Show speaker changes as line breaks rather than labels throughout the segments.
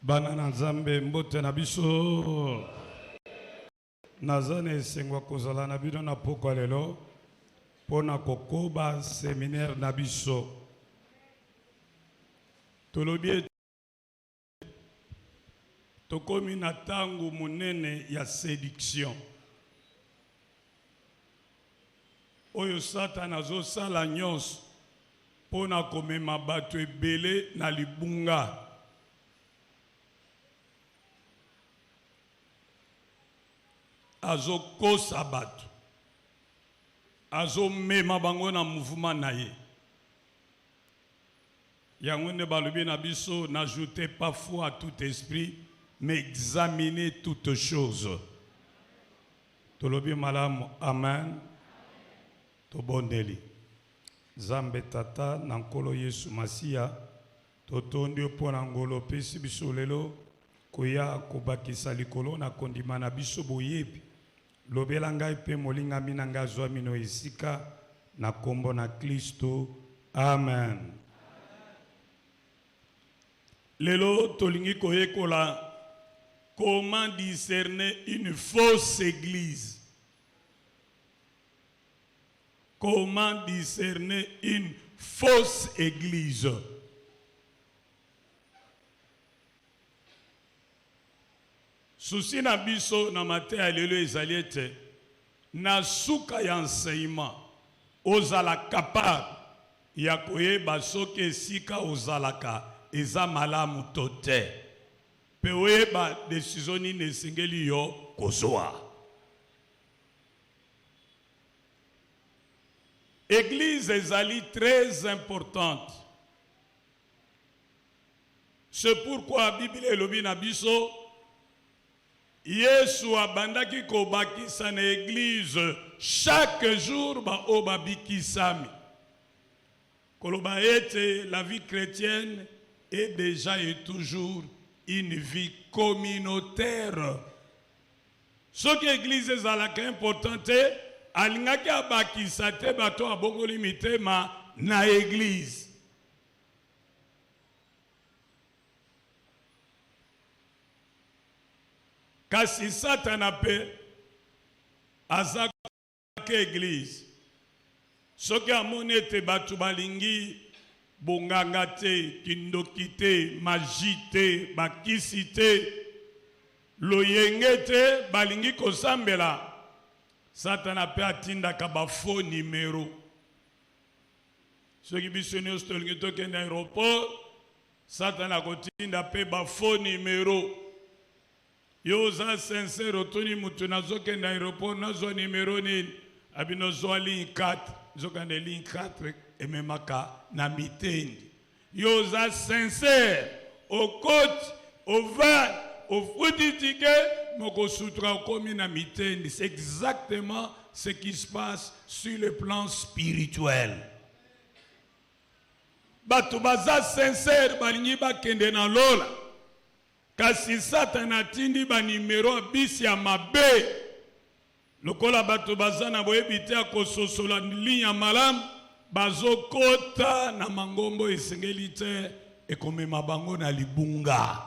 Banana Nzambe mbote na biso nazane sengwa kozala na bino na poko lelo pona kokoba séminaire na biso tolobi tokomi na tangu munene ya séduction oyo Satana azosala nyonso pona komema bato ebele na libunga. Azo kosa bato azo mema bango na mouvement na ye yango ne balobi na biso n'ajoutez pas foi à tout esprit mais examinez toutes choses. Tolobi malamu amen tobondeli Zambe tata na nkolo Yesu Masia totondi opona ngolo pesi biso lelo koya kobakisa likolo na kondima na biso boyebi lobela ngai pe molinga mina ngai zwa mino esika na kombo na Kristo amen. Lelo tolingi koyekola comment discerner une fausse église. Comment discerner une fausse église. Souci na biso na mate ya lelo ezali ete na suka ya enseignement ozala capable ya koyeba soki esika ozalaka eza malamu to te pe oyeba décision nini esengeli yo kozwa. Église ezali très importante. C'est pourquoi la Bible elobi na biso Yesu abandaki kobakisa na église chaque jour ba obabikisami. Koloba ete la vie chrétienne est déjà et toujours une vie communautaire. Ce que l'église est la importante, alingaki abakisa te bato abongoli mitema na église. Kasi Satana pe aza ke église soki amoni ete bato balingi bonganga te kindoki te magie te bakisi te loyenge te balingi kosambela Satana pe atindaka ba faux numéro soki biso nyonso tolingi tokende aéroport Satana kotinda pe ba faux numéro. Yo za sincère otoni mutu nazoke na aéroport nazo numéro nini abino zo ligne 4 zoka na ligne 4 ememaka na mitendi. Yo za sincère au coach au van au footitike moko sutra komi na mitendi. C'est exactement ce qui se passe sur le plan spirituel. Batu baza sincère balingi bakende na lola. Kasi Satana tindi ba numero bisi ya mabe lokola bato bazana boyebite akososola linya malam bazokota na mangombo esengeli te ekomema bango na libunga.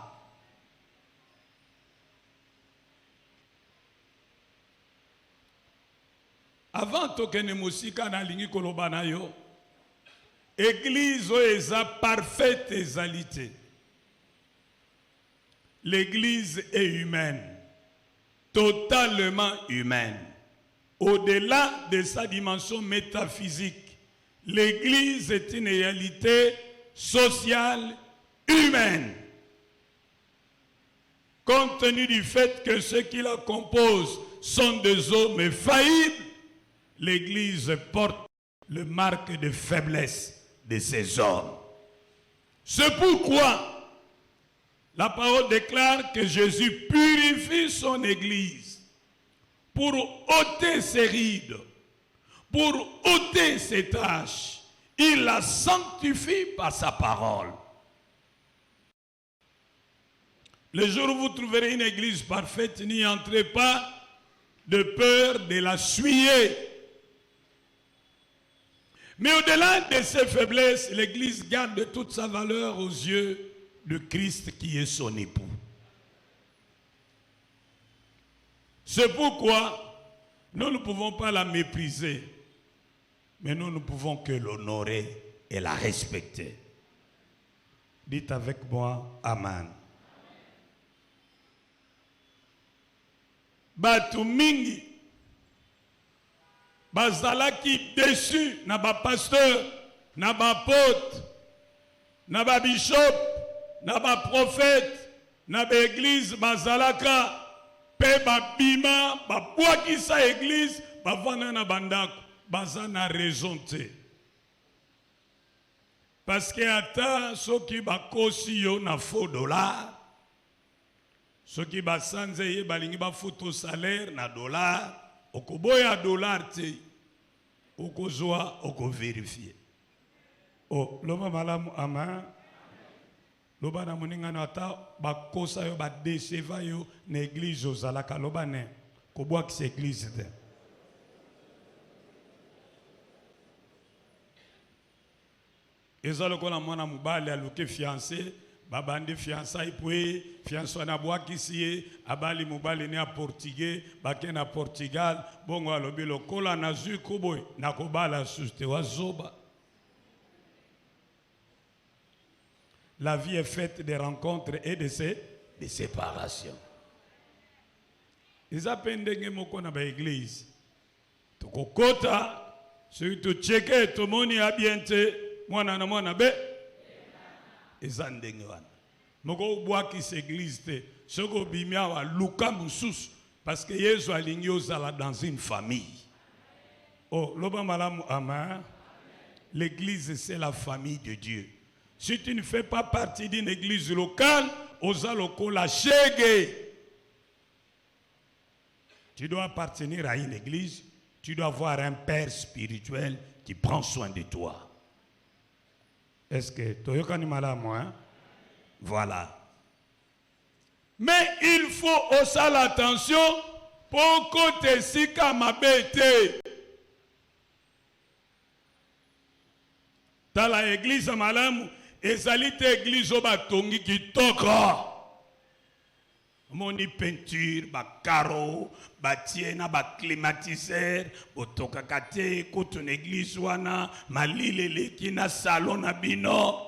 Avant tokene musika na lingi koloba na yo église eza parfaite ezalité. L'église est humaine, totalement humaine. Au-delà de sa dimension métaphysique, l'église est une réalité sociale humaine. Compte tenu du fait que ceux qui la composent sont des hommes faillibles, l'église porte le marque de faiblesse de ces hommes. C'est pourquoi la parole déclare que Jésus purifie son église pour ôter ses rides, pour ôter ses tâches. Il la sanctifie par sa parole. Le jour où vous trouverez une église parfaite, n'y entrez pas de peur de la souiller. Mais au-delà de ses faiblesses, l'église garde toute sa valeur aux yeux le Christ qui est son époux. C'est pourquoi nous ne pouvons pas la mépriser, mais nous ne pouvons que l'honorer et la respecter. Dites avec moi, Amen. Batu mingi bazalaki déçu na ba pasteur, na ba apôtre, na ba bishop, na ba prophète, na ba église bazalaka pe ba bima ba bwakisa église bavana na bandako baza na raison te. Parce que ata soki bakosi yo na faux dollar, soki basanze ye balingi bafuta salaire na dollar, okoboya dollar te, okozwa okovérifier. Oh, loba malamu ama, loba na moninga na ata bakosa yo badeseva yo na église ozalaka, loba ne, koboa kisa église te. Eza lokola mwana mubali aluke fiancé, babande fiançailles puis fiançois na bwakisi abali mobali ne a portugais bake na Portugal bongo alobi lokola na zui kuboy na kobala suste wazoba. La vie est faite de rencontres et de séparations. Ils appellent ndenge moko na ba église tokokota surtout checker tout moni abiente mwana na mwana be ezandenge wana moko bwaki église te soko bimia wa luka mususu parce que Yesu alingi ozala dans une famille. Oh loba malamu ama, l'église c'est la famille de Dieu. Si tu ne fais pas partie d'une église locale, ozaloko la shege. Tu dois appartenir à une église, tu dois avoir un père spirituel qui prend soin de toi. Est-ce que toyokani malamu hein? Voilà. Mais il faut aussi l'attention pour que tu sika mabete. Dans la église malamu, ezalite église obatongi kitoko. Moni peinture, ba carreau, ba tiena, ba climatiseur, botoka kate, koto na église wana, malile leki na salon na bino.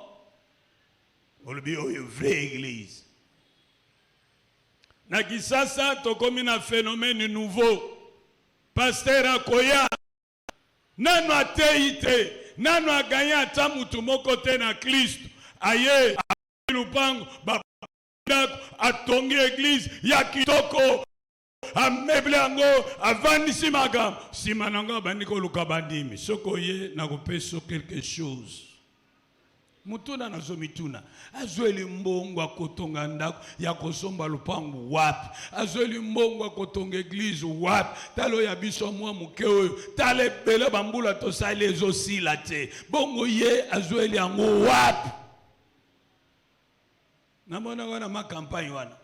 Olobi oyo vraie église. Na kisasa tokomi na phénomène nouveau. Pasteur akoya nano ateite, nano aganya ata mutu moko te na Kristo. Aye lupango ba atongi église ya kitoko ameble yango avandisi magambo sima nango bandiko luka bandimi soko ye nakopesa quelque chose. Mutuna nazo mituna azweli mbongo akotonga ndako ya kosomba lupangu wapi, azweli mbongo akotonga église wapi, talo ya biso mwa muke oyo tale bele bambula tosali ezosila te bongo ye azweli yango wapi. Namona wana ma campagne wana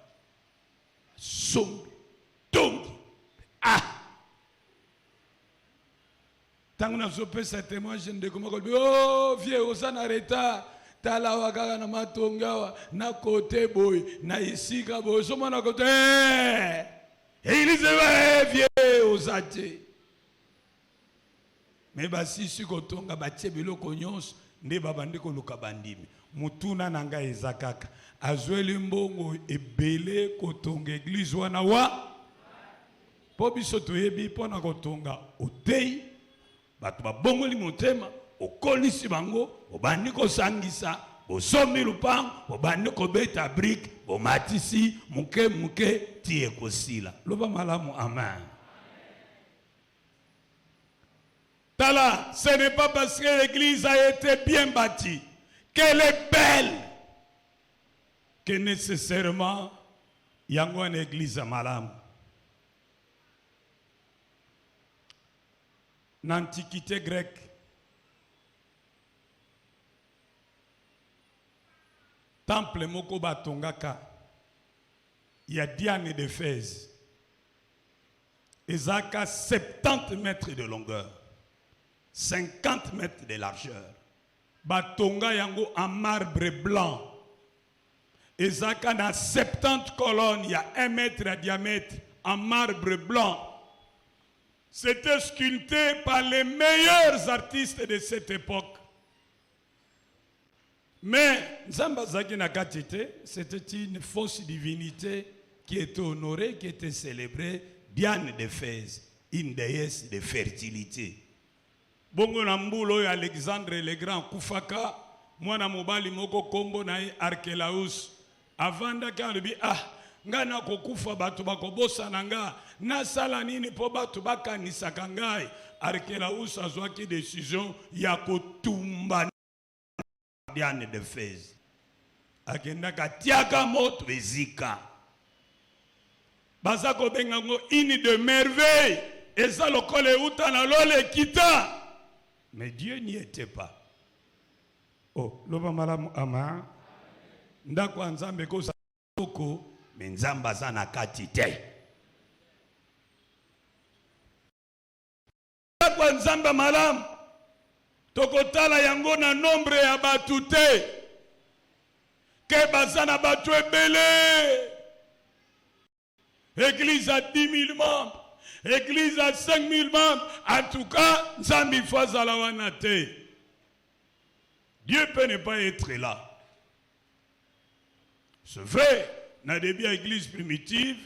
sombi tongi tangu na zopesa témoignage ndeko moko oh vieux osana retard tala wakaka na matongawa na kote boy na isika boy somona kote église vieux osate mais basi sikotonga batie biloko nyonso nde babandi koluka bandimi mutuna nanga ezakaka azweli mbongo ebele kotonga église wana wa po biso toyebi pona kotonga otei batu babongoli motema okolisi bango obandi kosangisa bosomi lupango obandi kobeta brique bomatisi muke muke tie kosila loba malamu amen. Tala, ce n'est pas parce que l'église a été bien bâtie qu'elle est belle que nécessairement il y a une église à malam. L'Antiquité grecque, temple moko batongaka, il y a Diane d'Éphèse. Ezaka 70 mètres de longueur, 50 mètres de largeur. Batonga yango en marbre blanc. ezaka na 70 colonnes, il y a 1 mètre de diamètre en marbre blanc. C'était sculpté par les meilleurs artistes de cette époque. Mais Nzambazaki Nakatite, c'était une fausse divinité qui était honorée, qui était célébrée, Diane d'Éphèse, une déesse de fertilité. Bongo Nambulo Alexandre le Grand Koufaka, mwana mobali moko kombo na Archelaus. Avant d'akalobi ngana kokufa batu bakobosa nanga na sala nini po batu bakanisaka ngai. Archelaus azwaki décision ya kotumba Diane d'Éphèse. Akendaka tiaka moto ezika. Bazako bengango ini de merveille. Eza lokole uta na lole kita. Mais Dieu n'y était pas. Oh, loba malamu ama. Ndako nzambe ko soko mais nzamba zana kati te. Ndako nzamba malamu. Tokotala yango na nombre ya batu te. Ke bazana batu ebele. Église à 10 000 membres. Église à 5 000 membres. En tout cas, nzambi fazala wana te. Dieu peut ne pas être là. C'est vrai, dans la église primitive,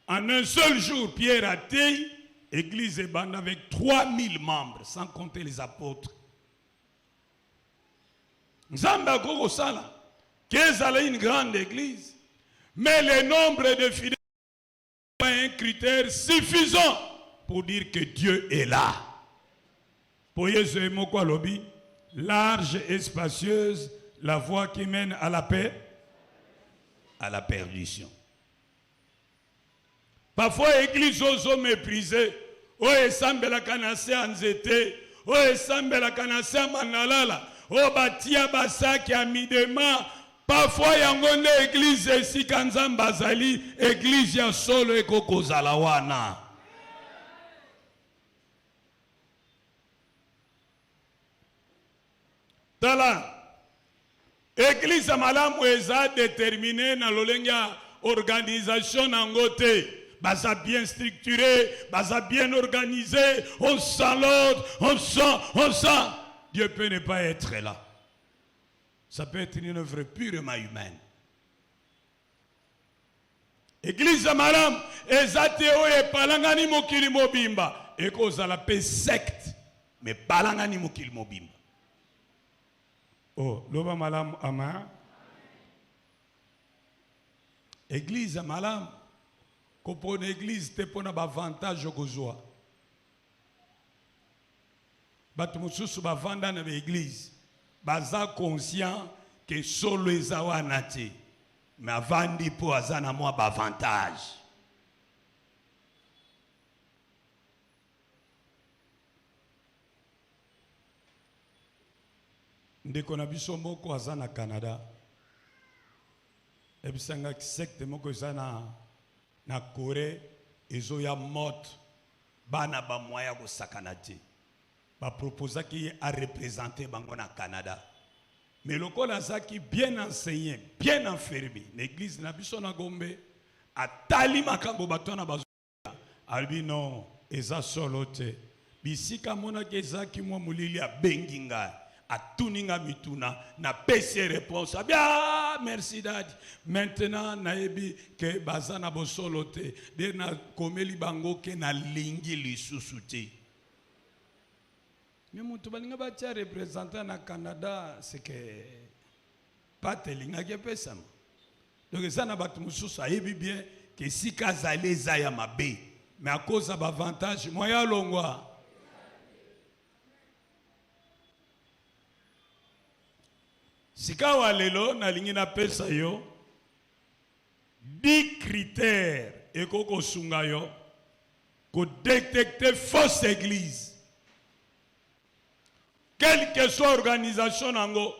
en un seul jour, Pierre a été, l'église est bande avec 3000 membres, sans compter les apôtres. Nzamba koko sala, qu'est-ce une grande église, mais le nombre de fidèles n'est pas un critère suffisant pour dire que Dieu est là. Pour Jésus quoi lobby, large et spacieuse, la voie qui mène à la paix, à la perdition. Parfois, l'église ose mépriser. Oh, esambela kanase anzete. Oh, esambela kanase manalala. Oh, batia basaki amidema. Parfois, yangonde église ici kanzamba zali. Église ya solo ekoko zalawana. Tala. Église malamu eza déterminée na lolenga organisation nangote. Baza bien structuré, baza bien organisé, on sent l'ordre, on sent. Dieu peut ne pas être là. Ça peut être une œuvre purement humaine. Église malamu eza teo e palangani mokili mobimba. Eko zala pe secte, mais palangani mokili mobimba. Oh, loba malam ama. Église malam. Kopone église te pona ba avantage kozwa. Batu mususu ba vanda na église. Baza conscient que solo ezawa nati. Mais avandi po azana moi ba avantage. Ndeko na biso moko aza na Canada. Ebisanga secte moko aza na Corée ezo ya mot bana ba moya ko sakanati. Ba proposa ki a représenter bango na Canada. Mais lokola azaki bien enseigné, bien enfermé. L'église na biso na Gombe atali makambo batona bazo. Albi non, eza solo te. Bisika mona ke ezaki mwa mulili a benginga. A tuninga mituna na pesi réponse. Bien, merci daddy. Maintenant naebi ke bazana bosolo te. De na komeli bango ke na lingi lisusu te. Mais mutu balinga batia représentant na Canada c'est que pas telinga ke pesa. Donc ça na batu mususu ayebi bien que si kazale za ya mabe. Mais à cause de l'avantage moya longwa. Sikawa lelo na lingi na pesa yo 10 critères et koko sunga yo ko détecter fausse église. Quelle que soit organisation nango,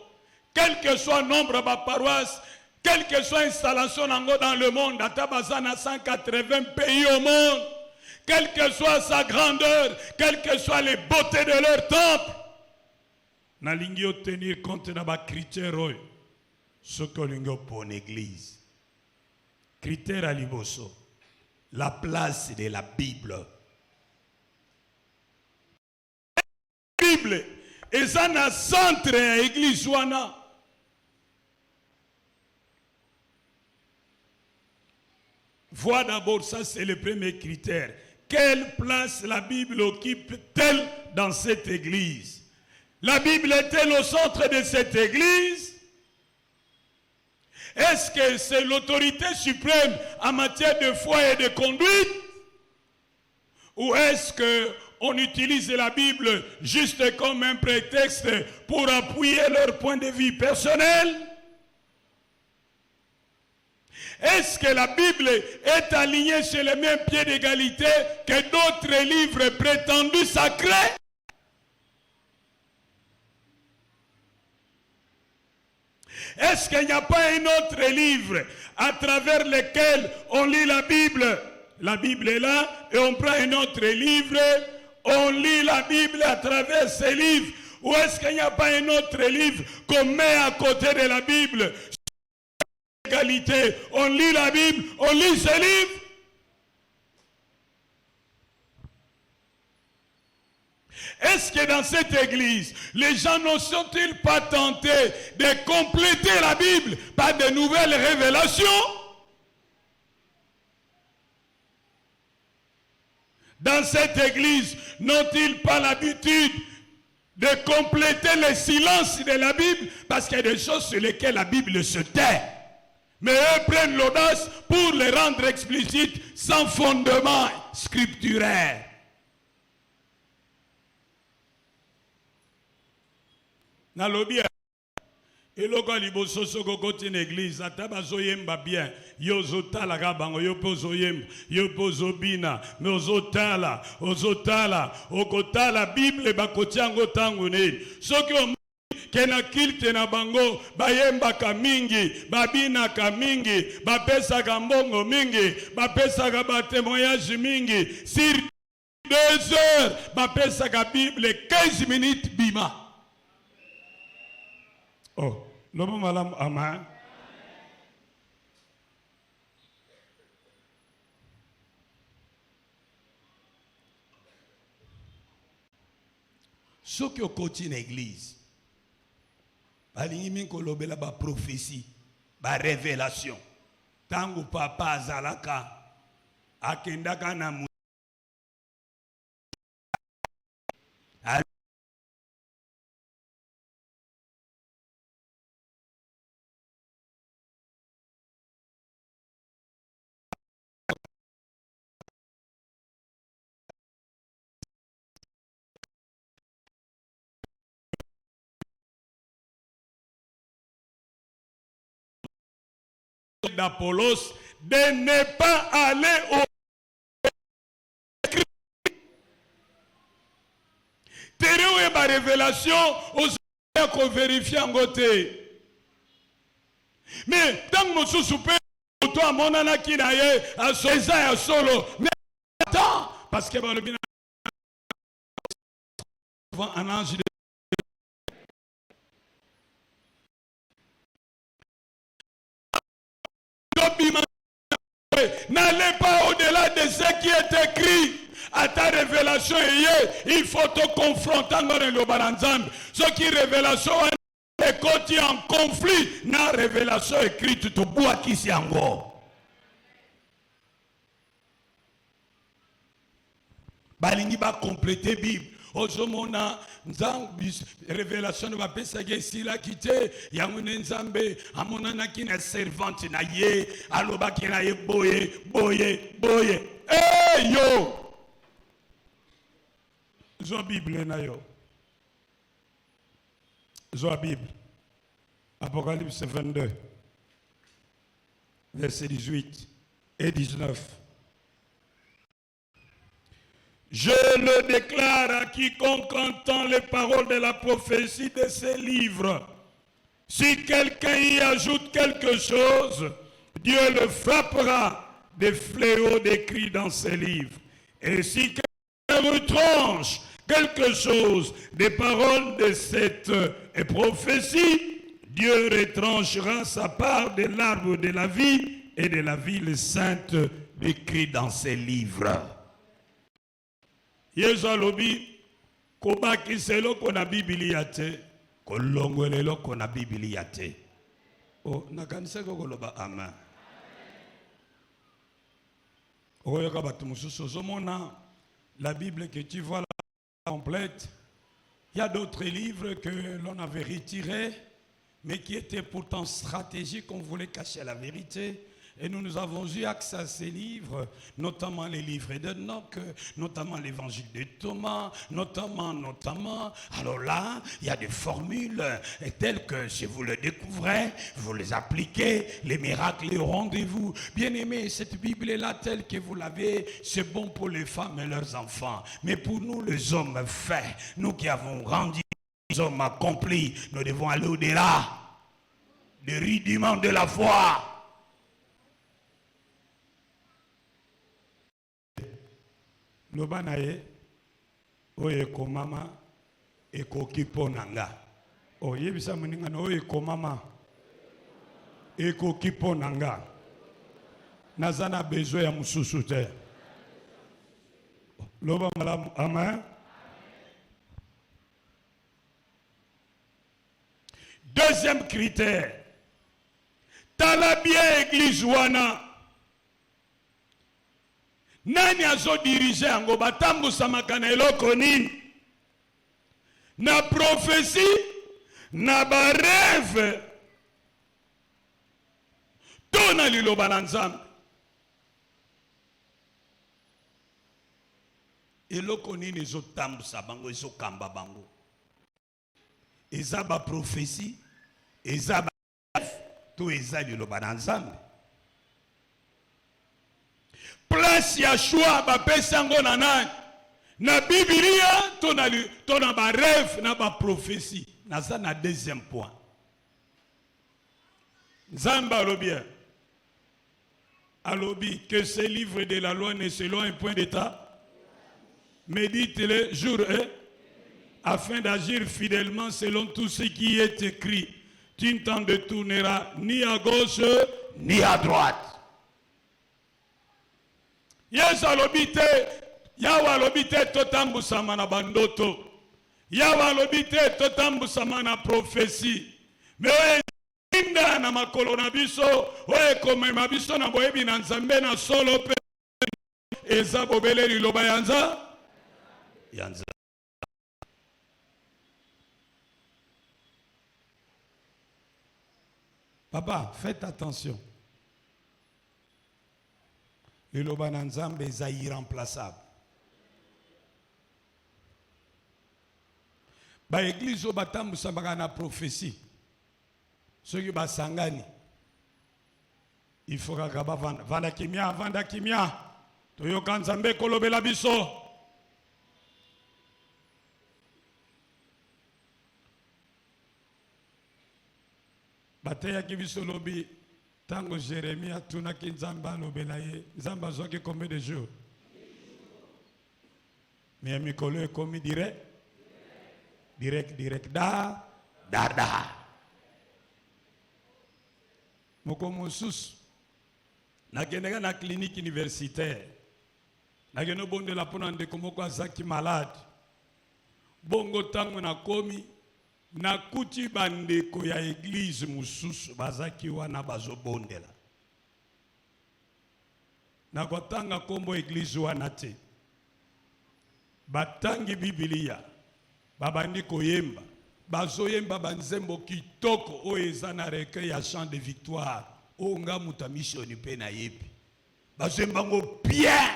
quel que soit nombre de paroisses, quelle que soit installation nango dans le monde, atabazana 180 pays au monde, quelle que soit sa grandeur, quelles que soient les beautés de leur temple. Na lingi tenir compte na ba critère oyo. Ce que l'on pour une église. Critère à liboso. La place de la Bible. La Bible est un centre à l'église. Vois d'abord, ça c'est le premier critère. Quelle place la Bible occupe-t-elle dans cette église? La Bible est-elle au centre de cette église? Est-ce que c'est l'autorité suprême en matière de foi et de conduite? Ou est-ce qu'on utilise la Bible juste comme un prétexte pour appuyer leur point de vue personnel? Est-ce que la Bible est alignée sur le même pied d'égalité que d'autres livres prétendus sacrés? Est-ce qu'il n'y a pas un autre livre à travers lequel on lit la Bible? La Bible est là et on prend un autre livre, on lit la Bible à travers ces livres. Ou est-ce qu'il n'y a pas un autre livre qu'on met à côté de la Bible? Égalité, on lit la Bible, on lit ce livre. Est-ce que dans cette église, les gens ne sont-ils pas tentés de compléter la Bible par de nouvelles révélations? Dans cette église, n'ont-ils pas l'habitude de compléter le silence de la Bible? Parce qu'il y a des choses sur lesquelles la Bible se tait. Mais eux prennent l'audace pour les rendre explicites sans fondement scripturaire. Nalobi eloko liboso soko koti na église ata bazoyemba bien yo ozotala ka bango yo mpe ozoyemba yo mpe ozobina me ozotala okotala Bible bakoti yango ntango nini soki ke na kilte na bango bayembaka mingi babinaka mingi bapesaka mbongo mingi bapesaka batémoignage mingi sur 2 heures bapesaka Bible 15 minutes bima. Oh, l'homme malam amen. Ce qui est côté de l'église, balingi kolobela ba prophétie, ba révélation. Tango papa azalaka akendaka na d'Apollos de ne pas aller au terreau et ma révélation aux gens qu'on vérifie en côté. Mais tant que nous sommes toi mon anaki naye à Soisa à solo mais attends parce que le bien un ange n'allez pas au-delà de ce qui est écrit. À ta révélation, il faut te confronter dans le baranzam. Ce qui est révélation est quand tu es en conflit, na révélation écrite, tu bois qui s'y encore. Balingi va compléter Bible. Ozomona nzambi révélation ne va pas s'agir là quitter yangune nzambe amona na kina servante na ye aloba kina ye boye hey yo zo Bible na yo zo Bible Apocalypse 22 verset 18 et 19. Je le déclare à quiconque entend les paroles de la prophétie de ces livres. Si quelqu'un y ajoute quelque chose, Dieu le frappera des fléaux décrits dans ces livres. Et si quelqu'un retranche quelque chose des paroles de cette prophétie, Dieu retranchera sa part de l'arbre de la vie et de la ville sainte écrit dans ses livres. Yesu alobi kobakisa eloko na Biblia te, kolongola eloko na Biblia te. Oh, nakanisa koloba amen. Oyoka batu mususu ozomona la Bible que tu vois là complète. Il y a d'autres livres que l'on avait retirés, mais qui étaient pourtant stratégiques, on voulait cacher la vérité. Et nous avons eu accès à ces livres, notamment les livres d'Enoch, notamment l'évangile de Thomas, notamment. Alors là, il y a des formules telles que si vous le découvrez, vous les appliquez, les miracles au rendez-vous. Bien aimé, cette Bible est là telle que vous l'avez, c'est bon pour les femmes et leurs enfants. Mais pour nous, les hommes faits, nous qui avons grandi, les hommes accomplis, nous devons aller au-delà des rudiments de la foi. Lobana ye oye ko mama ekoki ponanga oye bisa muninga no oye ko mama ekoki ponanga nazana besoin ya mususu te loba malamu amen. Deuxième critère, tala bien église wana nani azo dirige yango batambusamaka na eloko nini na prophétie na barêve to na liloba na Nzambe. Eloko nini ezotambusa bango ezokamba bango eza ba prophétie eza ba to eza liloba na Nzambe. Place ya choix bapesa yango na nani na Biblia to na ba rêve na ba prophétie. Naza na deuxième point. Nzamba alobi que ce livre de la loi ne s'éloigne point d'état. Médite-le jour et afin d'agir fidèlement selon tout ce qui est écrit. Tu ne t'en détourneras ni à gauche ni à droite. Yesu alobite, yawa alobite totambusama na bandoto. Yawa alobite totambusama na prophétie. Mais inda na makolo na biso, oye komema biso na boyebi na Nzambe na solo pe eza bobele liloba yanza. Yanza. Papa, faites attention. Le loba na Nzambe eza irremplaçable. Ba église o batambusaka na prophétie. Ceux qui basangani. Il faut kaka vanda kimia. Toyoka Nzambe kolobela biso. Bateya ki biso lobi tango Jérémie atuna ki Nzambe alobela ye. Nzambe azwaki combien de jours? Mais mikolo ekomi direct. Da. Moko mosusu nakendeka na clinique universitaire nakeno bondela pona ndeko moko azaki malade bongo tango nakomi nakuti bandeko ya église mosusu bazaki wana bazobondela nakotanga kombo église wana te batangi Biblia babandi koyemba bazoyemba banzembo kitoko oyo eza na recueil ya chant de victoire oyo nga muta missioni mpe na yebi bazoyemba ngo bien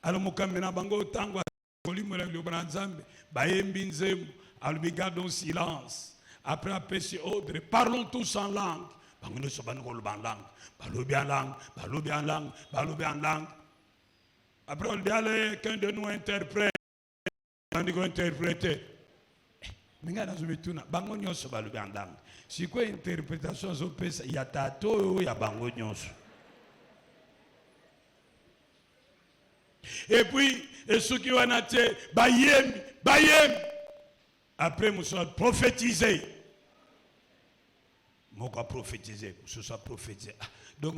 alo mokambi na bango tango kolimola liloba na Nzambe bayembi nzembo alobi gardons silence après apesi ordre parlons tous en langue bango nyonso bandi koloba en langue balobi en langue après on dit allez qu'un de nous interprète on dit qu'on interprète minga na zumituna bango nyonso balobi en langue si quoi interprétation zo pesa ya tato ya bango nyonso. Et puis, et ceux qui ont été bayem, Après, nous sommes prophétisés. Moi, je prophétiser. Je suis prophétisé. Donc,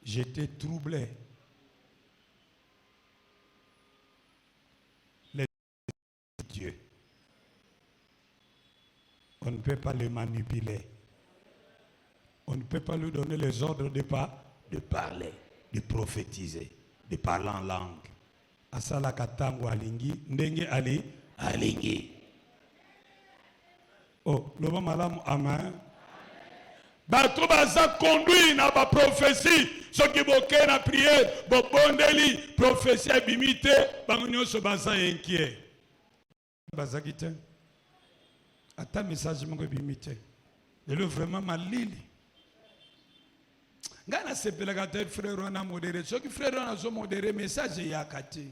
j'étais troublé. Les dieux. On ne peut pas les manipuler. On ne peut pas lui donner les ordres de parler, de prophétiser, de parler en langue. Asala katango alingi, ndenge alingi. Oh, loba malamu amen. Bato baza conduit na ba prophétie, ce qui boke na prière, bo bondeli prophétie bimité, bango nyonso baza inquiet. Baza kite. Ata message moko bimité. Lelo vraiment malili. Ngana sepelaka te frère wana modéré, ce qui frère wana zo modéré message ya kati.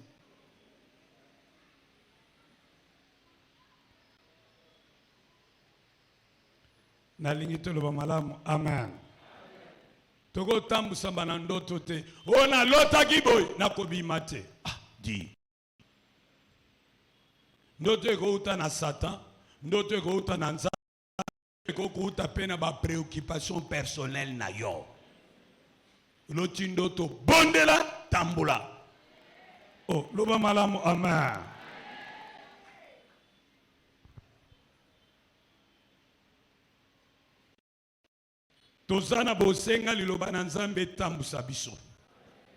Nalingi toloba malamu amen. Toko tambu samba na ndoto te. Ona lota kiboy nakobima te. Di. Ndoto eko uta na Satan, ndoto eko uta na nzambe, eko uta pena ba préoccupation personnelle na yo. Loti ndoto bondela tambula. Oh, loba malamu amen. Tozana bosenga liloba na nzambe tambusa biso.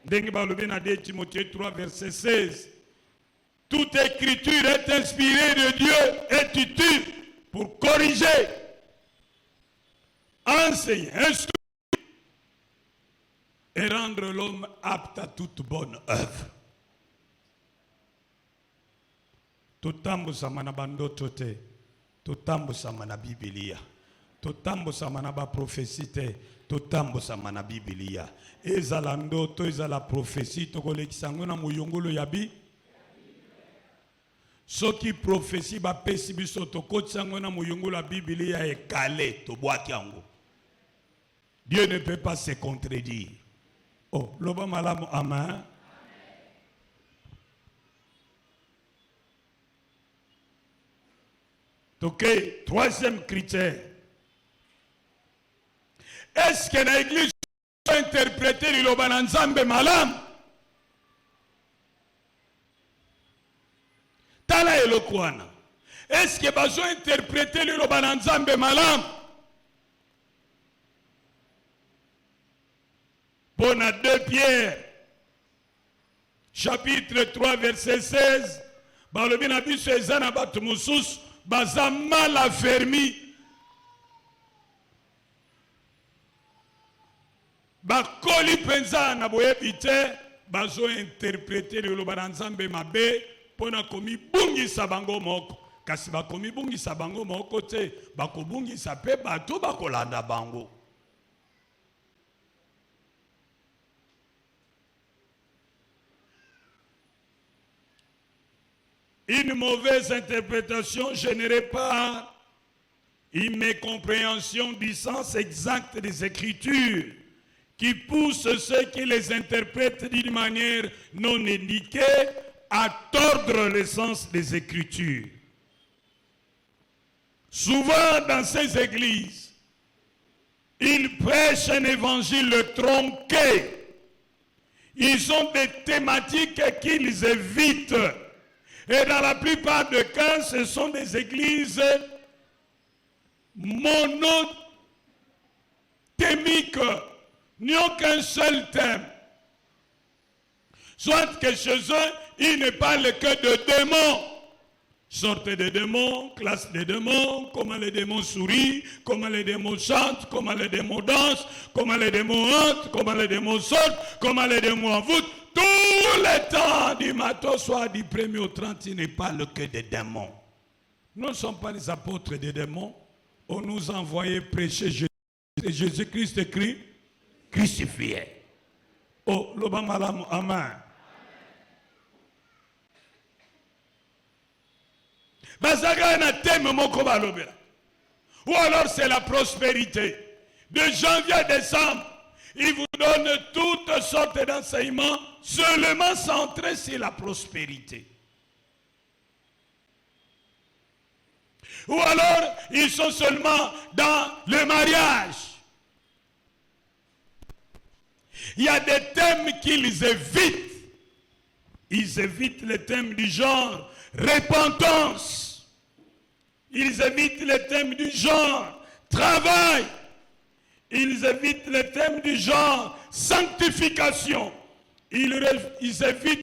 Ndenge balobi na 2 Timothée 3 verset 16. Toute écriture est inspirée de Dieu et utile pour corriger, enseigner, instruire et rendre l'homme apte à toute bonne œuvre. Totambusa mana bandoto te, totambusa mana Biblia. Totambusa mana ba prophétie te, totambusa mana Biblia. Ezala ndoto, ezala prophétie, tokolekisa ngo na muyongolo yabi. Soki prophétie ba pesi biso tokotisa ngo na muyongolo ya Biblia ekale to bwaki yango. Dieu ne peut pas se contredire. Oh, loba malamu amen. Ok, troisième critère. Est-ce que l'église peut interpréter liloba na nzambe malamu? Tala elokwana. Est-ce que bazo interpréter liloba na nzambe malamu? Bon, à 2 Pierre, chapitre 3, verset 16, balobi na biso eza na bato mosusu baza mal affermi. Bakoli penza na boyebi te, bazo interpréter liloba na nzambe mabe pona komi bungisa bango moko. Kasi bakomi bungisa bango moko te, bakobungisa pe bato bakolanda bango. Une mauvaise interprétation générée par une mécompréhension du sens exact des Écritures qui pousse ceux qui les interprètent d'une manière non indiquée à tordre le sens des Écritures. Souvent dans ces églises, ils prêchent un évangile tronqué. Ils ont des thématiques qu'ils évitent. Et dans la plupart des cas, ce sont des églises monothémiques, n'ont qu'un seul thème. Soit que chez eux, ils ne parlent que de démons. Sorte de démons, classe de démons, comment les démons sourient, comment les démons chantent, comment les démons dansent, comment les démons hantent, comment les démons sautent, comment les démons envoûtent. Tout le temps, du matin au soir, du 1er au 30, il ne parle que des démons. Nous ne sommes pas les apôtres des démons. On nous a envoyé prêcher Jésus-Christ écrit, crucifié. Oh, l'Obama, amen. Ou alors c'est la prospérité. De janvier à décembre, ils vous donnent toutes sortes d'enseignements seulement centrés sur la prospérité. Ou alors, ils sont seulement dans le mariage. Il y a des thèmes qu'ils évitent. Ils évitent les thèmes du genre repentance. Ils évitent les thèmes du genre travail. Ils évitent les thèmes du genre sanctification. Ils évitent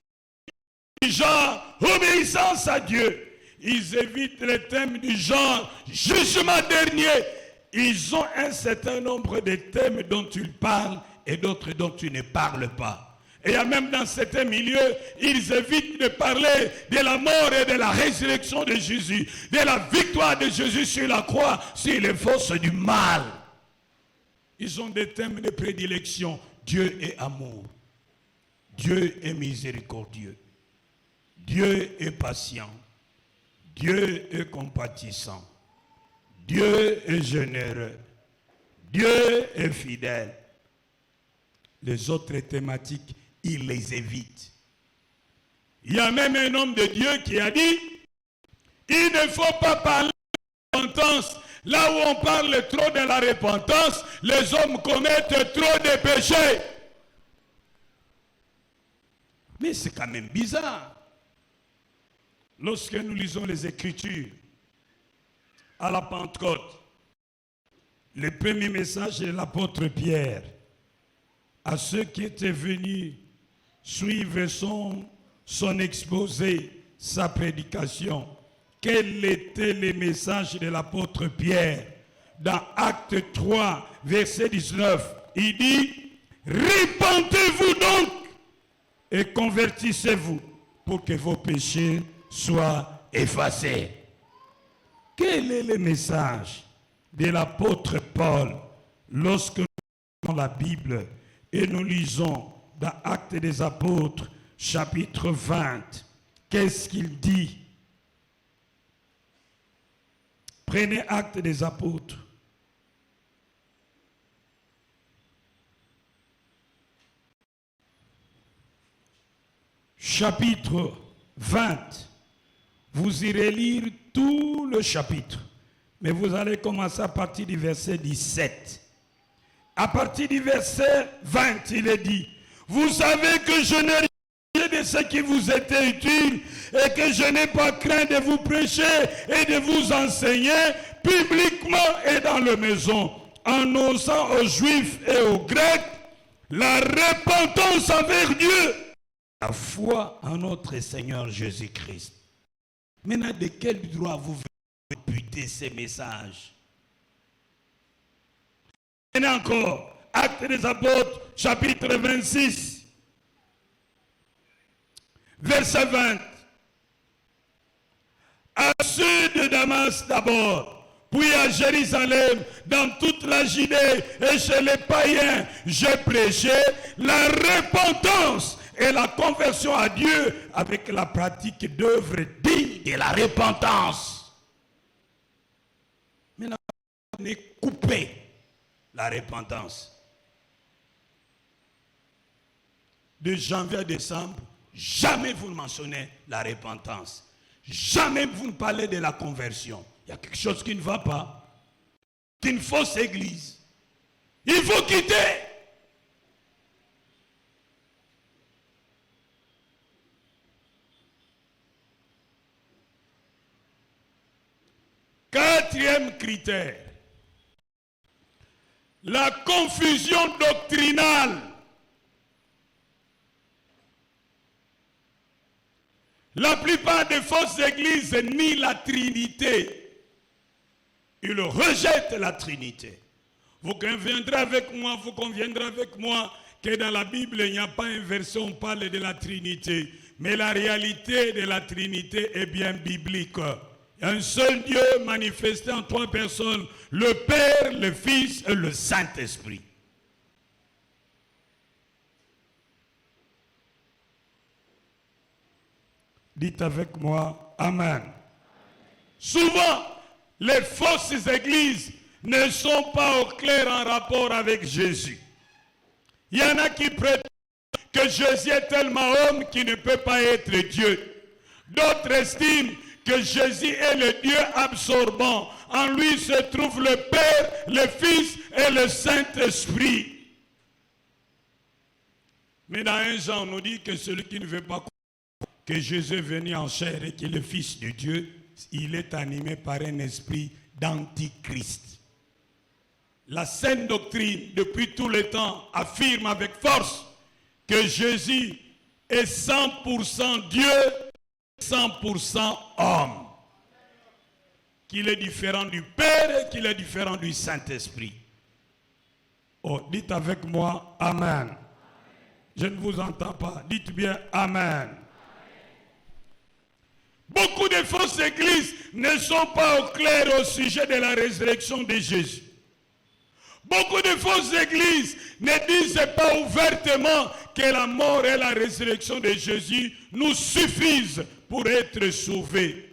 du genre obéissance à Dieu. Ils évitent les thèmes du genre jugement dernier. Ils ont un certain nombre de thèmes dont ils parlent et d'autres dont ils ne parlent pas. Et il y a même dans certains milieux, ils évitent de parler de la mort et de la résurrection de Jésus, de la victoire de Jésus sur la croix, sur les forces du mal. Ils ont des thèmes de prédilection. Dieu est amour. Dieu est miséricordieux. Dieu est patient. Dieu est compatissant. Dieu est généreux. Dieu est fidèle. Les autres thématiques, il les évite. Il y a même un homme de Dieu qui a dit, il ne faut pas parler de repentance. Là où on parle trop de la repentance, les hommes commettent trop de péchés. Mais c'est quand même bizarre. Lorsque nous lisons les Écritures, à la Pentecôte, le premier message de l'apôtre Pierre, à ceux qui étaient venus suivre son exposé, sa prédication, quel était le message de l'apôtre Pierre? Dans Acte 3, verset 19, il dit, repentez-vous donc et convertissez-vous pour que vos péchés soient effacés. Quel est le message de l'apôtre Paul lorsque nous lisons la Bible et nous lisons dans Actes des Apôtres, chapitre 20, qu'est-ce qu'il dit? Prenez Actes des Apôtres. Chapitre 20. Vous irez lire tout le chapitre. Mais vous allez commencer à partir du verset 17. À partir du verset 20, il est dit, vous savez que je n'ai rien de ce qui vous était utile et que je n'ai pas craint de vous prêcher et de vous enseigner publiquement et dans la maison, en annonçant aux Juifs et aux Grecs la repentance envers Dieu, la foi en notre Seigneur Jésus-Christ. Maintenant, de quel droit vous réputez ces messages? Et encore, Actes des Apôtres, chapitre 26, verset 20. À ceux de Damas d'abord, puis à Jérusalem, dans toute la Judée et chez les païens, j'ai prêché la repentance et la conversion à Dieu avec la pratique d'œuvres dignes de la repentance. Maintenant, on est coupé la repentance. De janvier à décembre, jamais vous ne mentionnez la repentance. Jamais vous ne parlez de la conversion. Il y a quelque chose qui ne va pas. C'est une fausse église. Il faut quitter. Quatrième critère, la confusion doctrinale. La plupart des fausses églises nient la Trinité. Ils rejettent la Trinité. Vous conviendrez avec moi que dans la Bible, il n'y a pas un verset où on parle de la Trinité. Mais la réalité de la Trinité est bien biblique. Il y a un seul Dieu manifesté en trois personnes, le Père, le Fils et le Saint-Esprit. Dites avec moi, Amen. Souvent, les fausses églises ne sont pas au clair en rapport avec Jésus. Il y en a qui prétendent que Jésus est tellement homme qu'il ne peut pas être Dieu. D'autres estiment que Jésus est le Dieu absorbant. En lui se trouve le Père, le Fils et le Saint-Esprit. Mais dans 1 Jean, on nous dit que celui qui ne veut pas que Jésus est venu en chair et qu'il est le Fils de Dieu, il est animé par un esprit d'antichrist. La saine doctrine, depuis tout le temps, affirme avec force que Jésus est 100% Dieu, 100% homme. Qu'il est différent du Père et qu'il est différent du Saint-Esprit. Oh, dites avec moi, Amen. Je ne vous entends pas. Dites bien, Amen. Beaucoup de fausses églises ne sont pas au clair au sujet de la résurrection de Jésus. Beaucoup de fausses églises ne disent pas ouvertement que la mort et la résurrection de Jésus nous suffisent pour être sauvés.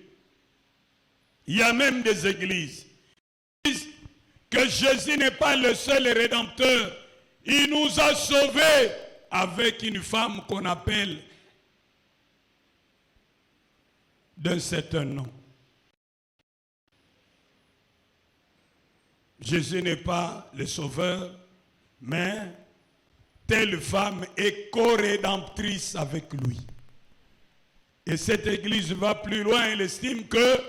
Il y a même des églises qui disent que Jésus n'est pas le seul rédempteur. Il nous a sauvés avec une femme qu'on appelle d'un certain nom. Jésus n'est pas le sauveur, mais telle femme est co-rédemptrice avec lui. Et cette église va plus loin, elle estime que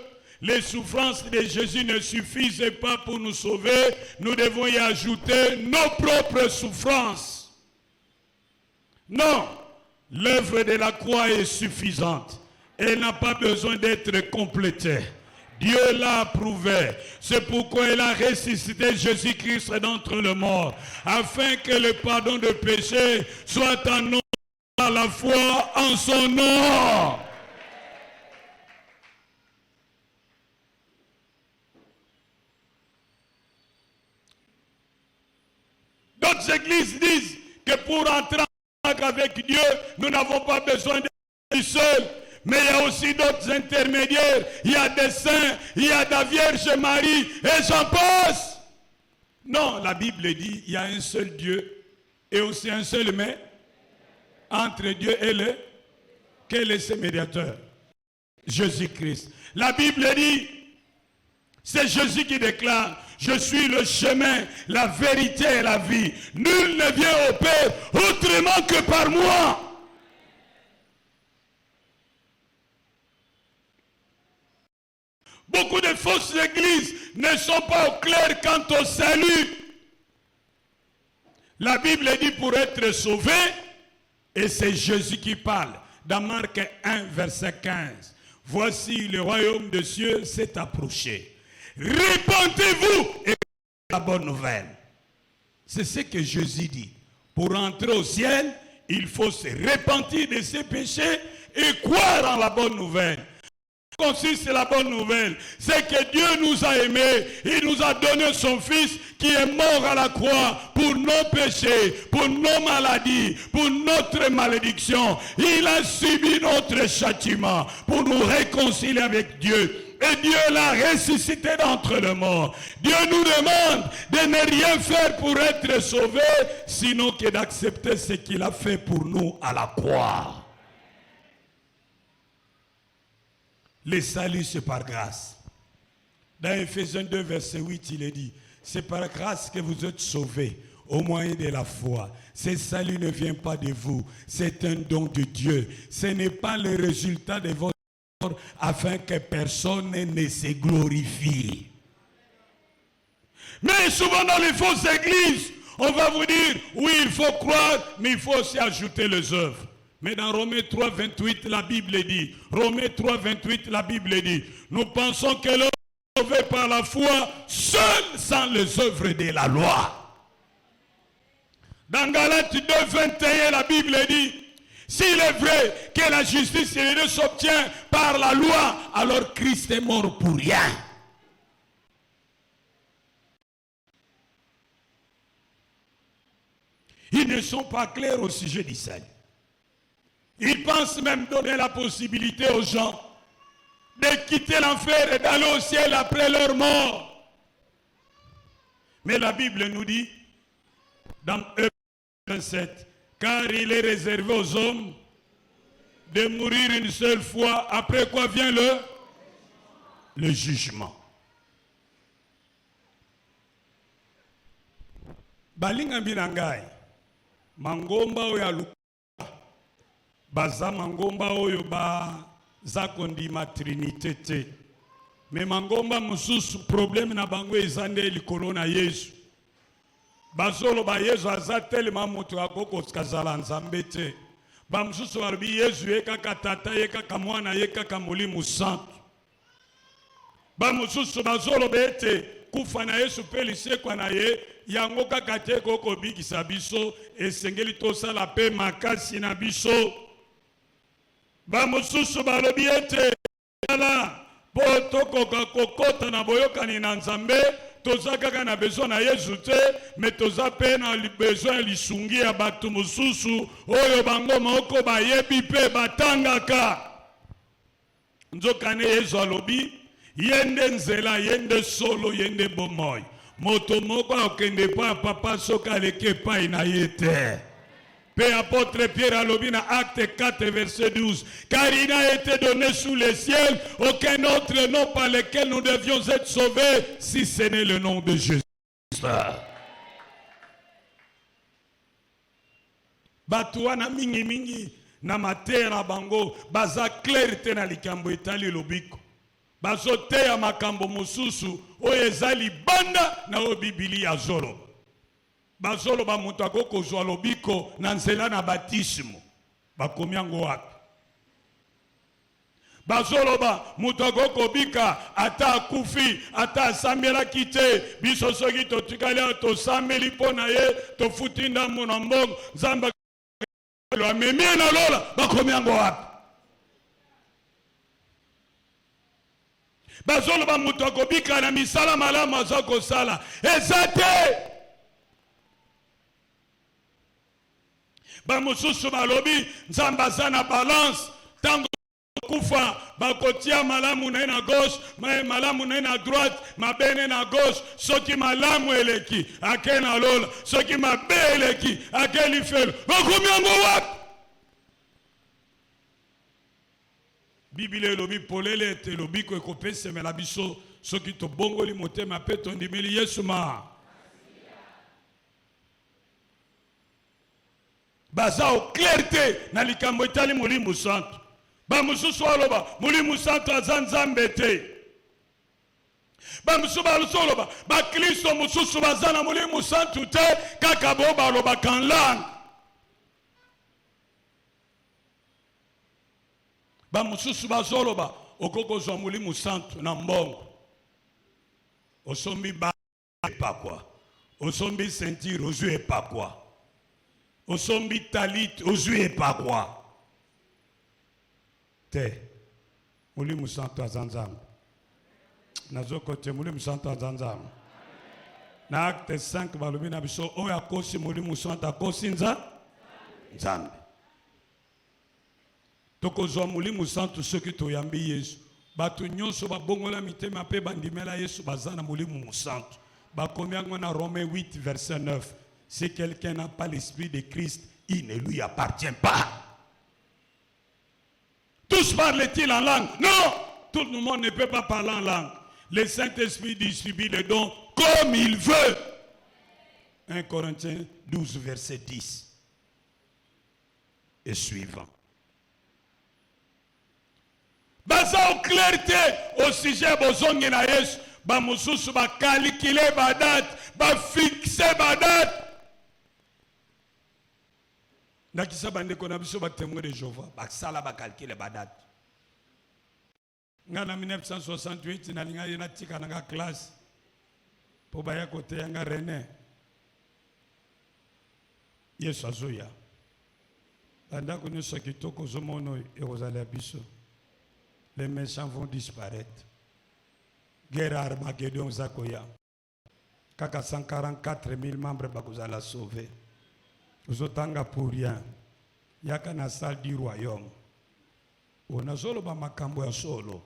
les souffrances de Jésus ne suffisent pas pour nous sauver, nous devons y ajouter nos propres souffrances. Non, l'œuvre de la croix est suffisante. Elle n'a pas besoin d'être complétée. Dieu l'a approuvé. C'est pourquoi il a ressuscité Jésus-Christ d'entre les morts, afin que le pardon de péché soit annoncé à la foi en son nom. D'autres églises disent que pour entrer en contact avec Dieu, nous n'avons pas besoin d'être seuls. Mais il y a aussi d'autres intermédiaires. Il y a des saints, il y a la Vierge Marie, et j'en passe. Non, la Bible dit il y a un seul Dieu et aussi un seul mais entre Dieu et le. Quel est ce médiateur? Jésus-Christ. La Bible dit, c'est Jésus qui déclare, je suis le chemin, la vérité et la vie. Nul ne vient au Père autrement que par moi. Beaucoup de fausses églises ne sont pas au clair quant au salut. La Bible dit pour être sauvé, et c'est Jésus qui parle. Dans Marc 1, verset 15. Voici le royaume des cieux s'est approché. Répentez-vous et la bonne nouvelle. C'est ce que Jésus dit. Pour entrer au ciel, il faut se repentir de ses péchés et croire en la bonne nouvelle. Consiste la bonne nouvelle, c'est que Dieu nous a aimés, il nous a donné son Fils qui est mort à la croix pour nos péchés, pour nos maladies, pour notre malédiction. Il a subi notre châtiment pour nous réconcilier avec Dieu. Et Dieu l'a ressuscité d'entre les morts. Dieu nous demande de ne rien faire pour être sauvés, sinon que d'accepter ce qu'il a fait pour nous à la croix. Le salut, c'est par grâce. Dans Ephésiens 2, verset 8, il est dit, c'est par grâce que vous êtes sauvés au moyen de la foi. Ce salut ne vient pas de vous, c'est un don de Dieu. Ce n'est pas le résultat de votre effort afin que personne ne se glorifie. Mais souvent dans les fausses églises, on va vous dire, oui, il faut croire, mais il faut aussi ajouter les œuvres. Mais dans Romains 3, 28, la Bible dit, Romains 3, 28, la Bible dit, nous pensons que l'homme est sauvé par la foi, seul sans les œuvres de la loi. Dans Galates 2, 21, la Bible dit, s'il est vrai que la justice et les deux s'obtient par la loi, alors Christ est mort pour rien. Ils ne sont pas clairs au sujet du salut. Ils pensent même donner la possibilité aux gens de quitter l'enfer et d'aller au ciel après leur mort. Mais la Bible nous dit, dans 27. Car il est réservé aux hommes de mourir une seule fois, après quoi vient le jugement. Balinga binangai, mangomba oya luka, baza mangomba oyo baza kondima trinité te. Me mangomba mususu problème na bango ezande likolo na Yesu. Bazolo ba Yesu azatelema moto akoko kazala nzambe te. Ba mususu balobi Yesu yekaka tata yekaka mwana yekaka Molimo Santo. Ba mususu bazolo bete kufa na Yesu pe lisekwa na ye yango kaka te koko bikisa biso esengeli tosala pe makasi na biso. Ba mususu balobi ete ala po tokoka kokota na boyokani na nzambe toza kaka na besoin na Yesu te, mais toza pe na besoin lisungi ya bato mosusu oyo bango moko bayebi pe batangaka. Nzokane Yesu alobi yende nzela yende solo yende bomoi moto moko akende pa papa soka leke pa ina yete. Pe apôtre Pierre alobi na acte 4 verset 12. Car il n'a été donné sous les ciels aucun autre nom par lequel nous devions être sauvés si ce n'est le nom de Jésus. Batuana mingi mingi na matera bango baza clarté na likambo etali lobiko. Bazo te ya makambo mosusu oyo ezali banda na o Biblia zolo. Bazolo ba mutu akoko zwa lobiko na nzela na batismo bakomi yango wapi. Bazolo ba mutu akoko bika ata akufi ata asambelaki te biso soki totikali tosambeli mpo na ye tofuti ndambo na mbongo nzambe amemie na lola bakomi yango wapi. Bazolo ba mutu akobika na misala malamu aza kosala eza te. Ba mususu balobi nzamba aza na balance tango kufa bakotia malamu na na gauche malamu na na droite mabene na gauche soki malamu eleki ake na lola soki mabe eleki ake lifelo bakomi yango wapi. Biblia elobi polele ete elobi ko ekopesemela biso soki tobongoli motema pe tondimeli Yesu ma. Baza o clarté na likambo etali Molimo Santo. Ba mususu aloba Molimo Santo aza nzambe te. Ba mususu aloba ba Kristo mususu baza na Molimo Santo te kaka bo baloba kan langue. Ba mususu bazoloba okoko zwa Molimo Santo na mbongo. Osombi ba epakwa. Osombi sentir ozu epakwa. Osombi talit ozue pa quoi te Molimo Santo azanzam nazoko te Molimo Santo azanzam na acte 5 balobi na biso oyo akosi Molimo Santo akosi nzambe tokozwa Molimo Santo soki toyambi Yesu bato nyonso babongola mitema pe bandimela Yesu baza na Molimo Santo bakomi yango na Romains 8 verset 9. Si quelqu'un n'a pas l'esprit de Christ, il ne lui appartient pas. Tous parlent-ils en langue? Non! Tout le monde ne peut pas parler en langue. Le Saint-Esprit distribue les dons comme il veut. 1 Corinthiens 12, verset 10 et suivant. Baza au clarté au sujet bozongi na Yesu, ba mususu ba calculer ba date, ba fixer ba date. Nakisa bande kona biso ba témoin de Jéhovah, ba sala ba calculer ba date. Nga na 1968 na linga yena tika na classe. Po ba ya kote yanga René. Yesu azoya. Banda kone sokitoko zomono e ozala biso. Les méchants vont disparaître. Guerre Armageddon Zakoya. Kaka 144 000 membres bakuzala sauver. Uzotanga pour rien. Yaka na salle du royaume. On a solo ba makambo ya solo.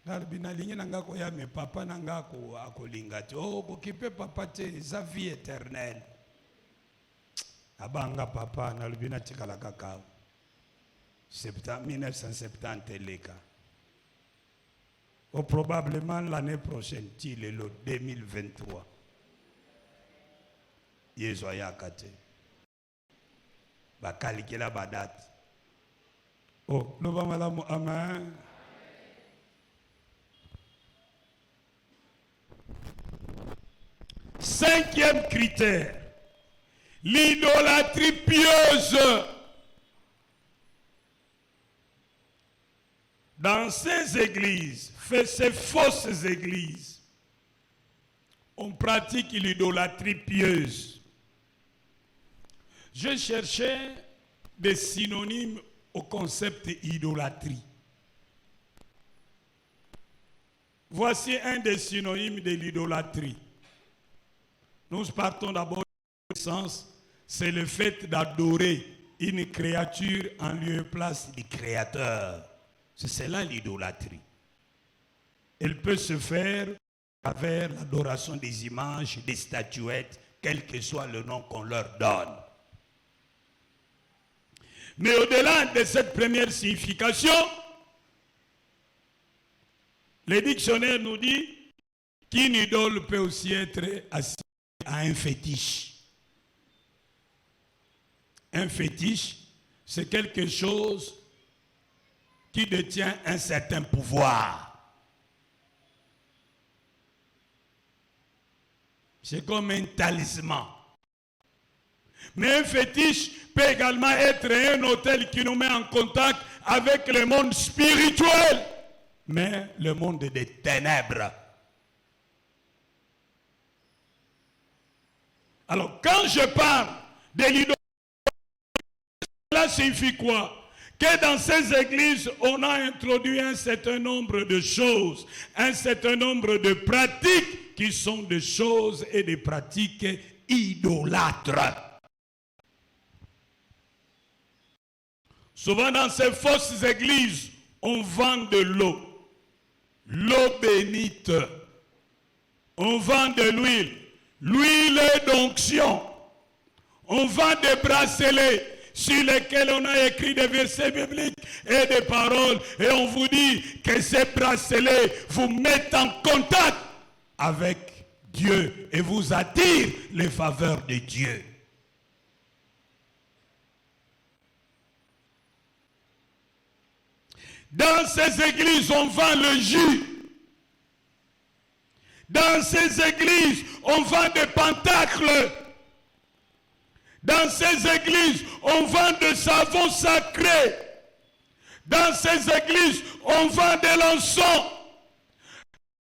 Ngalbina lingi nangako ya me papa nangako akolinga te. Oh ko kipe papa te sa vie éternelle. Abanga papa na lubina tikala kakao. 1970 leka. Ou probablement l'année prochaine, il est le 2023. Yezoya kate. Bakalikela badat. Oh, nous va malamu amen. Cinquième critère, l'idolâtrie pieuse. Dans ces églises, ces fausses églises, on pratique l'idolâtrie pieuse. Je cherchais des synonymes au concept idolâtrie. Voici un des synonymes de l'idolâtrie. Nous partons d'abord du sens, c'est le fait d'adorer une créature en lieu et place du Créateur. C'est cela l'idolâtrie. Elle peut se faire à travers l'adoration des images, des statuettes, quel que soit le nom qu'on leur donne. Mais au-delà de cette première signification, le dictionnaire nous dit qu'une idole peut aussi être associée à un fétiche. Un fétiche, c'est quelque chose qui détient un certain pouvoir. C'est comme un talisman. Mais un fétiche peut également être un hôtel qui nous met en contact avec le monde spirituel, mais le monde des ténèbres. Alors, quand je parle de l'idolâtrie, cela signifie quoi? Que dans ces églises, on a introduit un certain nombre de choses, un certain nombre de pratiques qui sont des choses et des pratiques idolâtres. Souvent dans ces fausses églises, on vend de l'eau, l'eau bénite. On vend de l'huile, l'huile d'onction. On vend des bracelets sur lesquels on a écrit des versets bibliques et des paroles. Et on vous dit que ces bracelets vous mettent en contact avec Dieu et vous attirent les faveurs de Dieu. Dans ces églises, on vend le jus. Dans ces églises, on vend des pentacles. Dans ces églises, on vend des savons sacrés. Dans ces églises, on vend des lançons.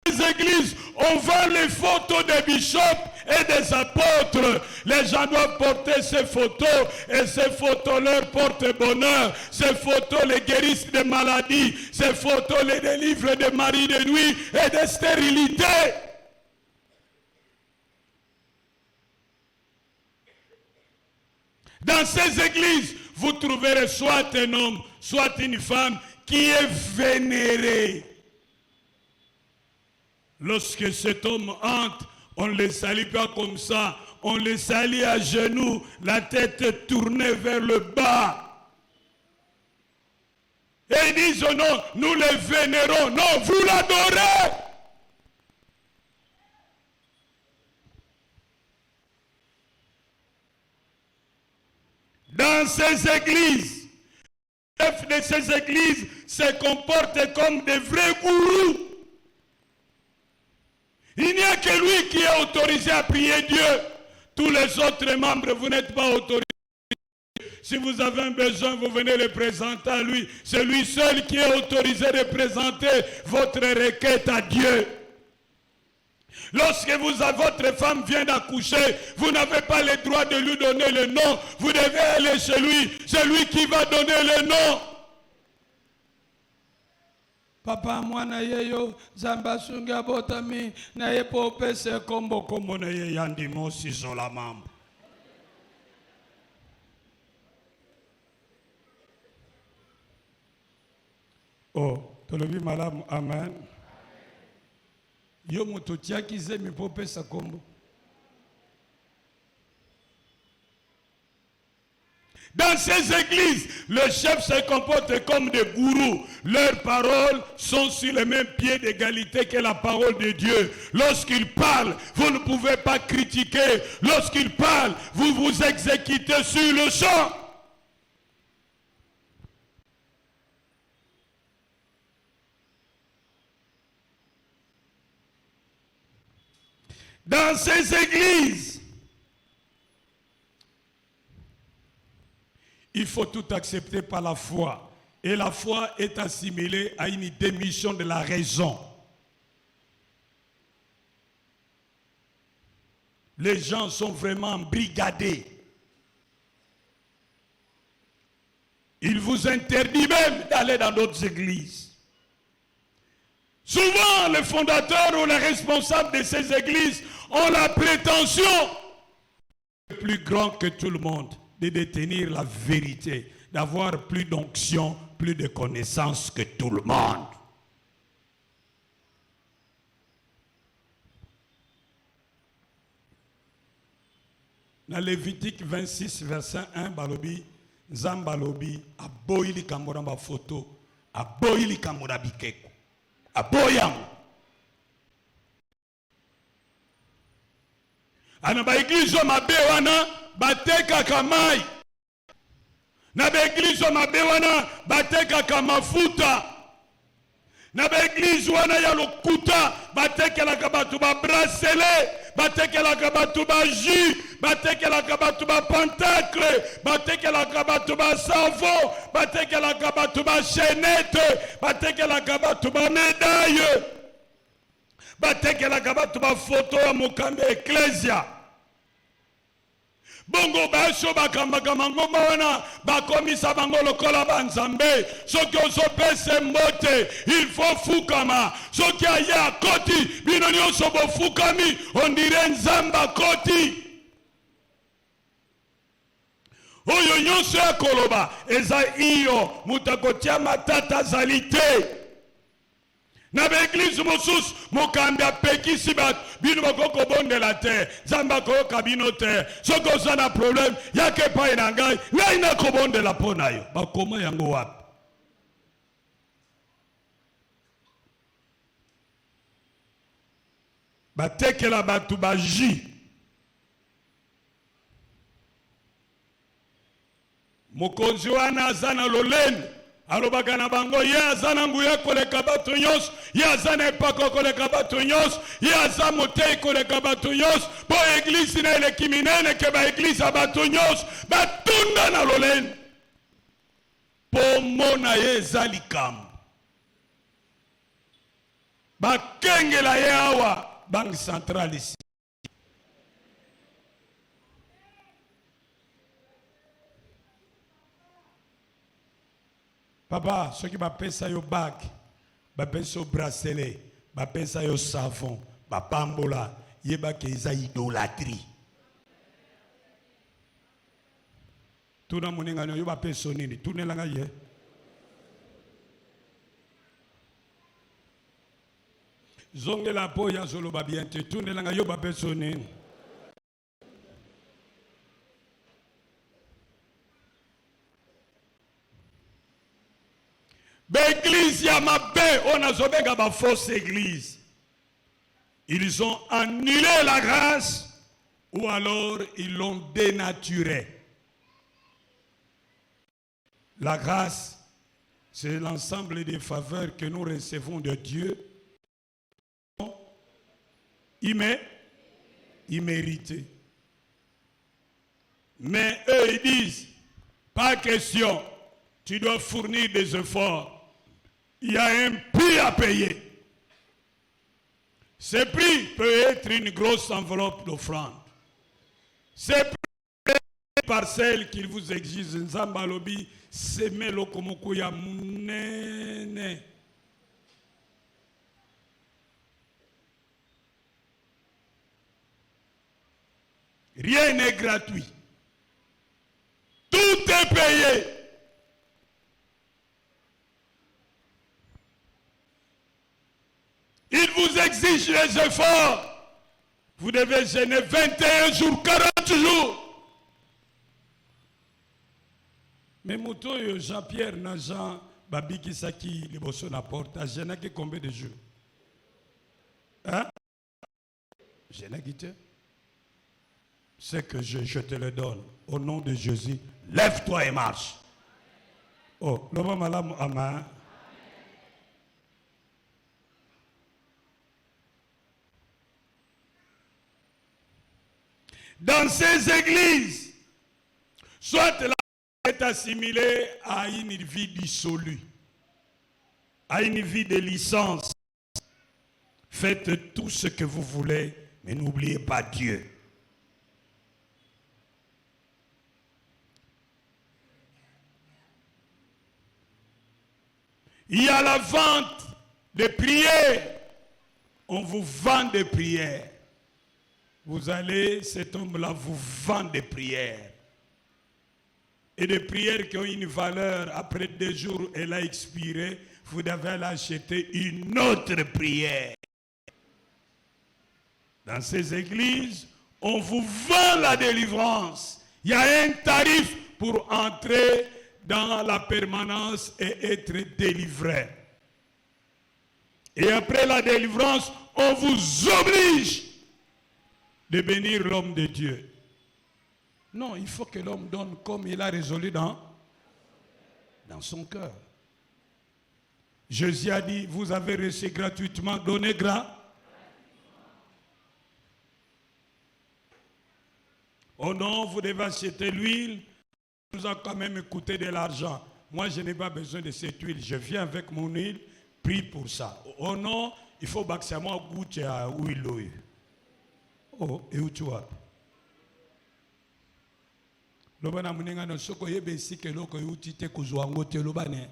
Dans ces églises, on vend les photos des bishops et des apôtres. Les gens doivent porter ces photos et ces photos leur portent bonheur. Ces photos les guérissent des maladies. Ces photos les délivrent des maris de nuit et de stérilité. Dans ces églises, vous trouverez soit un homme, soit une femme qui est vénéré. Lorsque cet homme entre, on ne le salue pas comme ça. On le salue à genoux, la tête tournée vers le bas. Et ils disent, oh non, nous le vénérons. Non, vous l'adorez. Dans ces églises, les chefs de ces églises se comportent comme des vrais gourous. Il n'y a que lui qui est autorisé à prier Dieu. Tous les autres membres, vous n'êtes pas autorisés. Si vous avez un besoin, vous venez le présenter à lui. C'est lui seul qui est autorisé de présenter votre requête à Dieu. Lorsque votre femme vient d'accoucher, vous n'avez pas le droit de lui donner le nom. Vous devez aller chez lui. C'est lui qui va donner le nom. Papa mwana yeyo zamba sunga botami na yepo pese kombo kombo na ye yandimo sizola mambo. Oh, tolobi malamu amen. Yo moto tiakize mi po pesa kombo. Dans ces églises, les chefs se comportent comme des gourous. Leurs paroles sont sur le même pied d'égalité que la parole de Dieu. Lorsqu'ils parlent, vous ne pouvez pas critiquer. Lorsqu'ils parlent, vous vous exécutez sur le champ. Dans ces églises, il faut tout accepter par la foi. Et la foi est assimilée à une démission de la raison. Les gens sont vraiment embrigadés. Il vous interdit même d'aller dans d'autres églises. Souvent, les fondateurs ou les responsables de ces églises ont la prétention plus grand que tout le monde de détenir la vérité, d'avoir plus d'onction, plus de connaissances que tout le monde. Dans Lévitique 26, verset 1, balobi, Zambalobi, aboyi likambo na photo, aboyi likambo na bikeko, aboyam. Ana ba église mabe wana bateka kamai. Na ba église mabe wana bateka kamafuta. Na ba église wana ya lokuta batekela kabatu ba bracelet, batekela kabatu ba jus, batekela kabatu ba pentacle, batekela kabatu ba savon, batekela kabatu ba chaînette, batekela kabatu ba médaille, batekela kabatu ba photo ya mokambe ecclesia. Bongo baso bakambaka mangoma wana bakomisa bango lokola banzambe. Soki ozopese mbote il faut fukama. Soki aya koti bino nyonso bofukami on dirait nzamba koti. Oyo nyonso ya koloba eza iyo mutakotia matata zalite. Na l'église mosus mokambi apekisi bat bino bakoko bonde la terre zamba ko kabino terre soko sana problème yake pa ina ngai ngai na ko bonde la pona yo bakoma yango wapi batekela batu baji mokonzi wana azana lolene alobaka na bango ye azana nguya koleka bato nyonso ye azana epako koleka bato nyonso ye aza motei koleka bato nyonso po eglise na eleki minene ke baeglise ya bato nyonso batunda na lolene po mona ye eza likambo bakengela ye awa banque centrale ici. Papa, ceux qui bapesa yo bag, bapesa yo bracelet, bapesa yo savon, bapambola, yeba ke isa idolâtrie. Tout na moninga yo bapesa nini, tout nelanga ye. Zongela po ya zolo babiente, tout nelanga yo bapesa nini. L'église Yamabé, on a zobega ba fausse église. Ils ont annulé la grâce ou alors ils l'ont dénaturée. La grâce, c'est l'ensemble des faveurs que nous recevons de Dieu. Immérité. Mais eux, ils disent, pas question, tu dois fournir des efforts. Il y a un prix à payer. Ce prix peut être une grosse enveloppe d'offrande. Ce prix est une parcelle qu'il vous exige. Nzambalobi, semé lokomoko ya munene. Rien n'est gratuit. Tout est payé. Il vous exige les efforts. Vous devez jeûner 21 jours, 40 jours. Mais moto Jean-Pierre na Jean babiki saki le bosso na porte a qui combien de jours? Hein? Je n'ai quitté. C'est que je te le donne. Au nom de Jésus, lève-toi et marche. Oh, le malam ama. Dans ces églises, soit la est assimilée à une vie dissolue, à une vie de licence. Faites tout ce que vous voulez, mais n'oubliez pas Dieu. Il y a la vente de prières. On vous vend des prières. Vous allez, cet homme-là vous vend des prières. Et des prières qui ont une valeur, après 2 jours, elle a expiré, vous devez aller acheter une autre prière. Dans ces églises, on vous vend la délivrance. Il y a un tarif pour entrer dans la permanence et être délivré. Et après la délivrance, on vous oblige de bénir l'homme de Dieu. Non, il faut que l'homme donne comme il a résolu dans son cœur. Jésus a dit, vous avez reçu gratuitement, donnez gratuitement. Oh non, vous devez acheter l'huile, ça nous a quand même coûté de l'argent. Moi, je n'ai pas besoin de cette huile, je viens avec mon huile, prie pour ça. Oh non, il faut que moi goûte à l'huile. Oh, et où tu vas? Lobana munenga no soko yebe sike loko yutite kuzwango te lobane.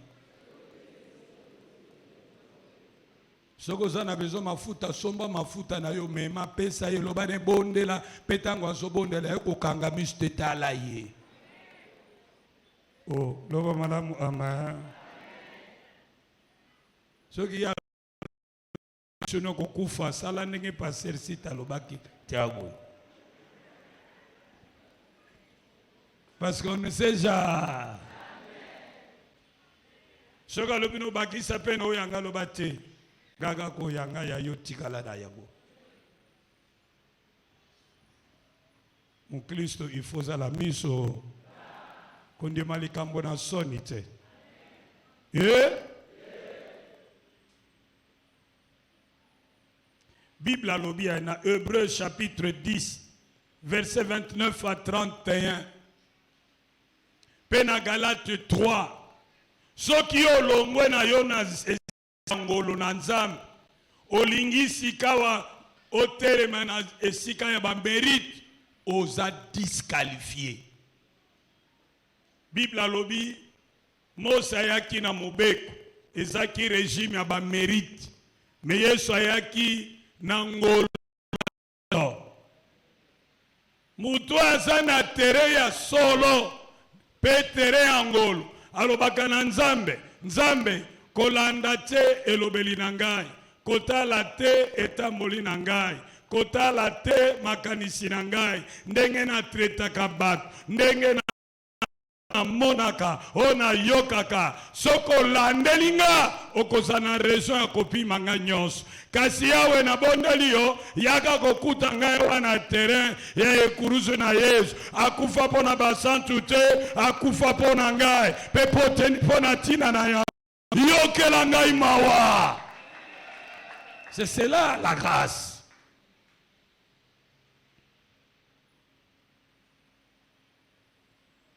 Soko zana bezo mafuta somba mafuta na yo mema pesa ye lobane bondela petango aso bondela yo kokanga misteta la ye. Oh, loba malamu ama. Soki ya sono kokufa sala ndenge passer sita lobaki tiago. Parce qu'on ne sait jamais. Ce que l'opinion baki s'appelle Oyanga Lobate. Gaga ko yanga ya yotikala da yabo. Mon Christ, il faut à la mise au. Konde malikambo na sonite. Bible à l'obi na Hébreux chapitre 10, verset 29 à 31. Pena Galate 3. Soki olongwe na yo na ngolo na nzambe. Olingi sikawa otelema na esika ya ba mérite oza disqualifié. Bible alobi Mose ayaki na mobeko ezaki régime ya ba mérite. Mais Yesu ayaki na ngolo. Mutu aza na tere ya solo. Petere angolo alobaka na nzambe kolanda te elobeli na ngai kotala te etamboli na ngai kotala te makanisi na ngai ndenge na tretaka bato ndenge na monaka ona yokaka soko landeli nga okozana raison ya kopima nga nyonso kasi yawe na bondeli yo yaka kokuta ngai wana terrain ya ekuruzu na Yesu akufa pona basantu te akufa pona ngai pe pona tina na ya yokela ngai mawa. C'est cela la grâce.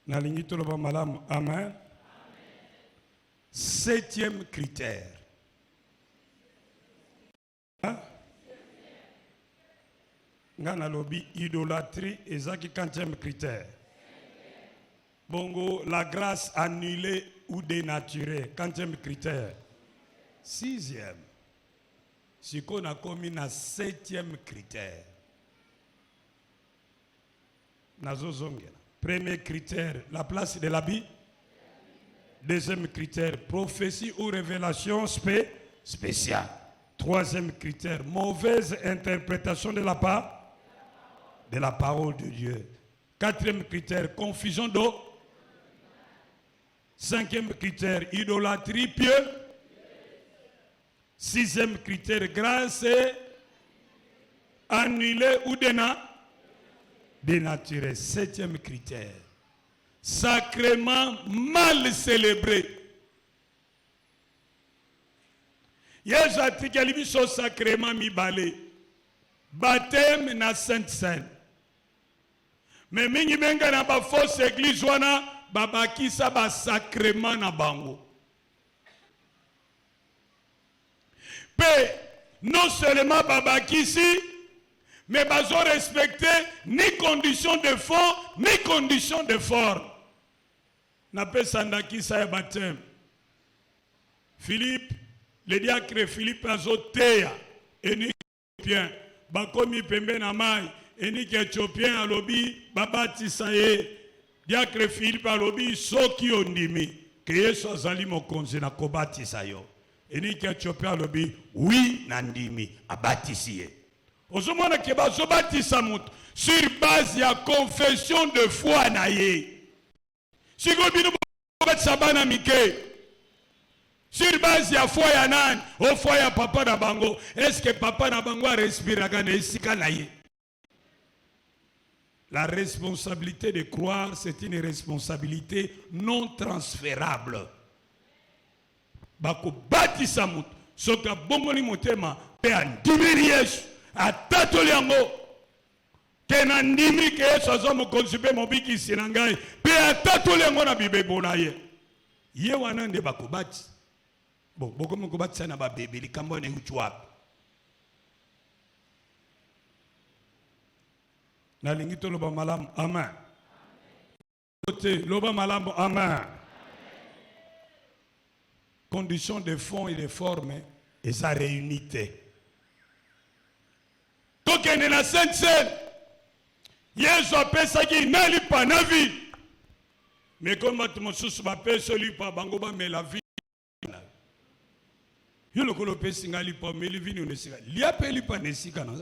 Nalingi toloba malamu amen. 7e critère. Ngana lobi idolâtrie ezaki 4e critère. Bongo la grâce annulée ou dénaturée 4e critère. 6e. Siko na komi na 7e critère. Nazozongela. Premier critère, la place de la Bible. 2e critère, prophétie ou révélation spéciale. 3e critère, mauvaise interprétation de la parole de Dieu. 4e critère, confusion d'eau. 5e critère, idolâtrie, pieux. 6e critère, grâce, annulé ou dénaturé. 7e critère, sacrement mal célébré. Yesu atikeli biso sacrement mibale. Baptême na Sainte Seine. Mais mingi benga na ba fausse église wana babakisa ba sacrement na bango. Pe non seulement babakisi, mais bazo respecter ni condition de fond ni condition de forme. Na pe sandakisa ya baptême. Philippe, le diacre Philippe azoteya eni Éthiopien bakomi pembe na mai eni Éthiopien alobi babatisa ye. Diacre Philippe alobi soki ondimi ke Yesu azali mokonzi na kobatisa yo. Eni Éthiopien alobi oui nandimi abatisi ye. Ozomona ke bazobatisa mutu sur base ya confession de foi na ye. Siko bino batisa bana mike sur base ya foi ya nani? O foi ya papa na bango. Est-ce que papa na bango a respiré na esika na ye? La responsabilité de croire, c'est une responsabilité non transférable. Bako batisa mutu soka bongoli motema pe andimiri Yesu atatoli yango ke na ndimi ke Yesu azomo konsipe mobikisi na ngai pe atatoli yango na bibebo na ye. Ye wana nde bako bati. Bon, beaucoup de gens na ba bébé li kambo ne uchuap. Na lingi to loba malam amen. Côté loba malam amen. Conditions de fond et de forme et sa réunité. Tokene na Sainte Seine. Yesu apesa ki nali pa na vie. Mais comme tu me sous ba pesa li pa bango ba me la vie. Yo le kolo pe singali pa meli vini unesika lia pe li pa nesika na.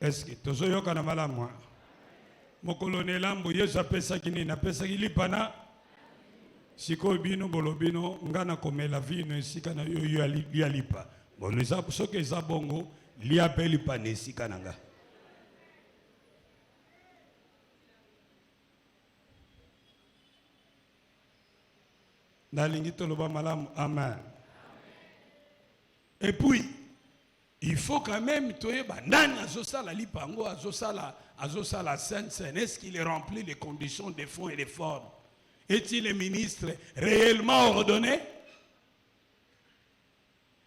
Est-ce que tozo yoka na malamu mokolo ne lambo Yesu apesa kini na pesa ki lipa na siko bino bolobino ngana komela vino esika na yo ya lipa bon ça soke eza bongo lia pe lipa nesika na nga. Amen. Et puis, il faut quand même toye bandani azosala lipango azosala Sainte Seine. Est-ce qu'il est rempli les conditions de fond et de forme? Est-il le ministre réellement ordonné?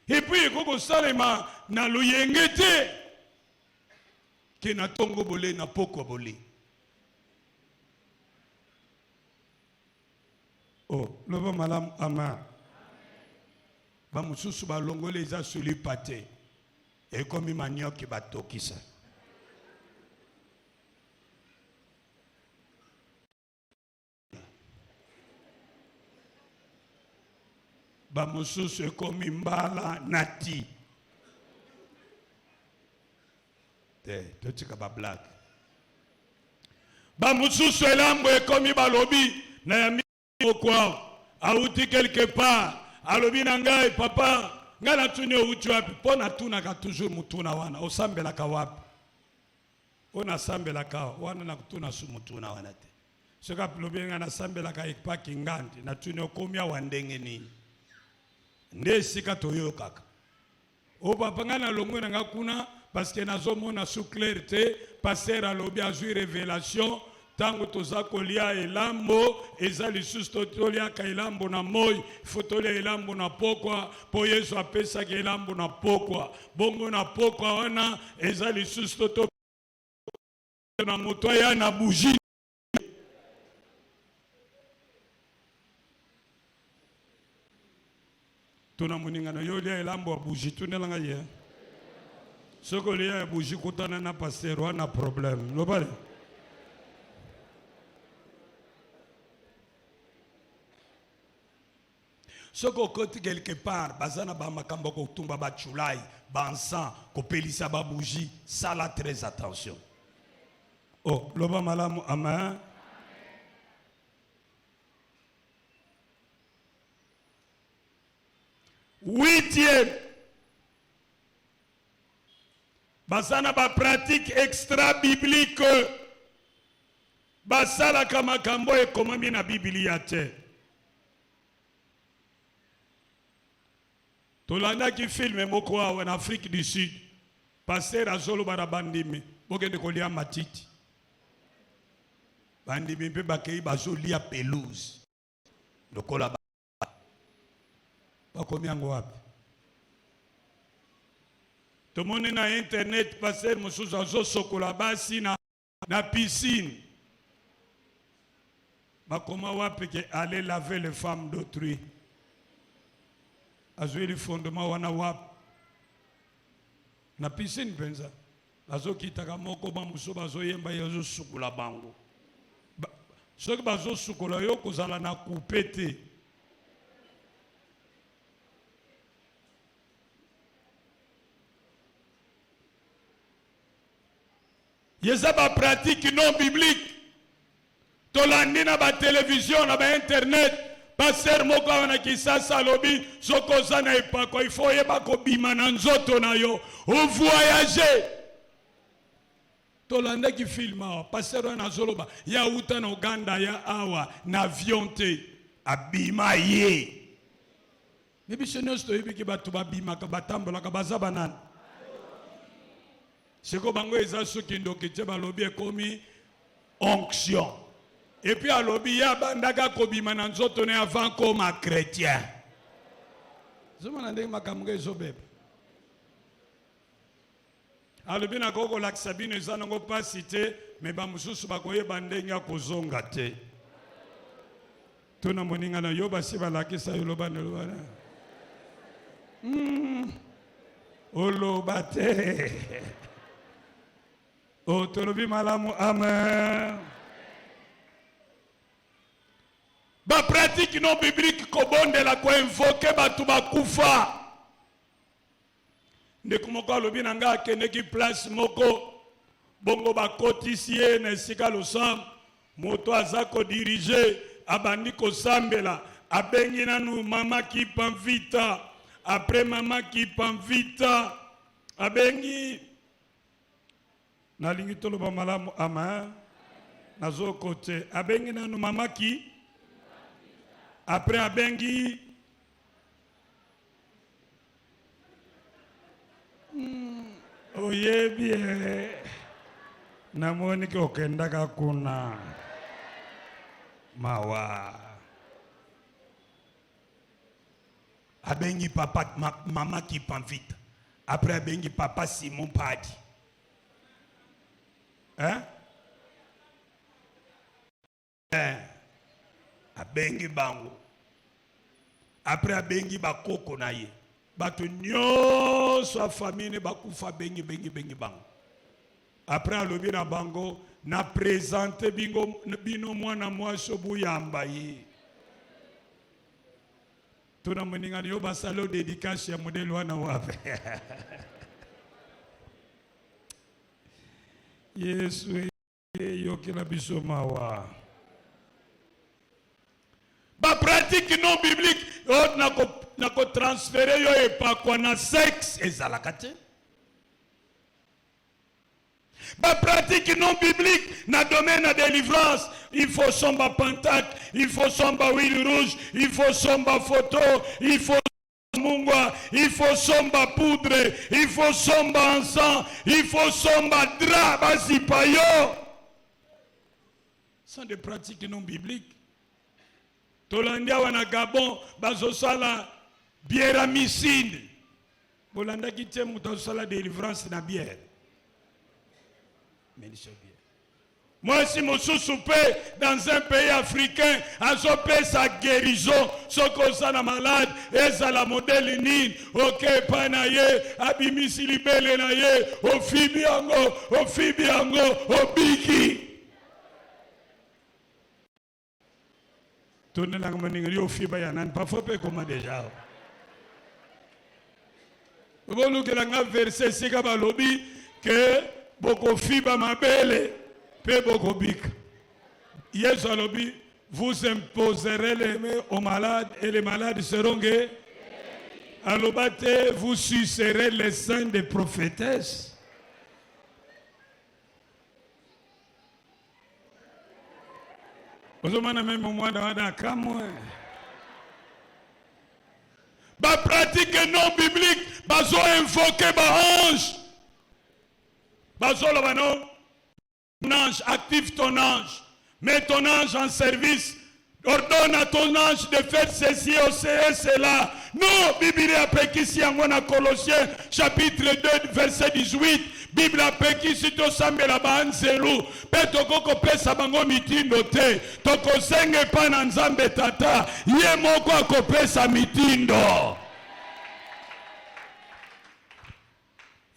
Et puis, koko salema na loyengete ke na tongo bolé na poko bolé. Oh, le bon malam amen. Ba mususu ba longole eza soli pate. E komi manioki batokisa. Ba mususu e komi mbala nati. Totika ba black. Ba mususu elambo e komi balobi na ya quoi auti quelque part alobi na ngai papa ngala tuni outi wapi pona tuna ka toujours mutuna wana osambela ka wapi ona sambela ka wana na kutuna su mutuna wana te soka lobi ngana sambela ka ekpaki ngandi na tuni okomia wandenge nini nde sika toyo kaka o papa ngana longwe na ngakuna parce que nazomona sous clarté passer alobi azui révélation. Tango toza kolia elambo eza lisusu tolia ka elambo na moi fotolia elambo na pokwa po Yesu apesa ke elambo na pokwa bongo na pokwa wana eza lisusu to na moto ya na bougie tuna muninga na yo lia elambo ya bougie tunelanga ye soko lia ya bougie kutana na pasteur wana problème lobale. Ce qu'on côté quelque part, bazana ba makambo ko tumba ba chulai, ba encens, ko pelisa ba bougie, ça là très attention. Oh, loba malamu amen. Huitième, bazana ba pratique extra biblique, basala kama kambo e komami na Biblia te. Tolanda qui filme moko en Afrique du Sud, pasteur azolo barabandimi, bokende kolia matiti. Bandimi pe bakei bazolia pelouse. Lokola ba. Bakomi yango wapi? Tomone na internet pasteur mususu azo sokola basi na piscine. Bakoma wapi ke aller laver les femmes d'autrui. Azwe le fondement wana wap na piscine penza azo kitaka moko ba muso bazo yemba yazo sukula bango soki bazo sukula yo kozala na kupete yeza ba pratique non biblique tolandi na ba télévision na ba internet. Pasteur moko wana kisasa lobi soko zana epako il faut yeba ko bima na nzoto na yo o voyager tolanda ki filma pasteur wana zoloba ya uta na Uganda ya awa na avion te abima ye bibiso nosto yebi ki batu babima ka batambola ka bazaba nan seko bango eza soki ndoki te balobi ekomi onction. Et puis à l'obi ya bandaka kobima na nzoto ne avant comme chrétien. Zoma ndenge makambo ezobeba. Alobi na koko laksabine zanango pasite me ba mususu bakoyeba ndenge ya kozonga te. Tuna moninga na yo basi balakisa yo loba ne loba. Oloba te. O tolobi malamu amen. Ba pratique non biblique kobonde la ko invoquer batu bakufa. Ndeko moko alobi nanga akende ki place moko bongo bakotisie na esika losam moto aza ko diriger abandi ko sambela abengi nanu mama ki panvita après mama ki panvita abengi nalingi toloba malamu ama nazo kote abengi nanu mama ki après abengi oyebi namoni ke okendaka kuna mawa abengi papa mama qui panvite après abengi papa Simon Padi abengi bango après abengi bakoko na ye bato nyonso a famille bakufa bengi bango après alobi na bango na présenter bino mwana mwasi obuyamba ye tuna moningani yo basalo dédicace ya modèle wana wape Yesu yokela biso mawa. Ba pratique non biblique nako transférer yo epakwa na sexe ezalaka te. Ba pratique non biblique na domaine de délivrance, il faut somba pentacle, il faut somba huile rouge, il faut somba photo, il faut mungwa, il faut somba poudre, il faut somba encens, il faut somba drap basipayo. Ce sont des pratiques non bibliques. Tolandia wana Gabon bazosala bière micine. Bolanda kite mutasala délivrance na bière. Moi si mon sous-soupé dans un pays africain a chopé sa guérison, sokosa na malade, eza la modèle nine, ok panaye, abimisi libele na ye, ofibiango, obiki. Tourne la moninga yo fiba ya nan pas faut comment déjà. Bon que la verset c'est ka lobby que beaucoup fiba mabele pe beaucoup bik. Yes lobby vous imposerez les mains aux malades et les malades seront guéris. Alobate vous sucerez les seins des prophétesses. Vous avez même moi dans la ba pratique non biblique, bazo invoquer ba ange. Bazo le banon. Ton ange, active ton ange. Mets ton ange en service. Ordonne à ton ange de faire ceci, cela. Non, Bible après qui si en Colossiens chapitre 2 verset 18. Bible après qui si to sambela banzelu. Peto koko pesa bango mitindo te. Toko senge pa na nzambe tata. Ye moko akopesa mitindo.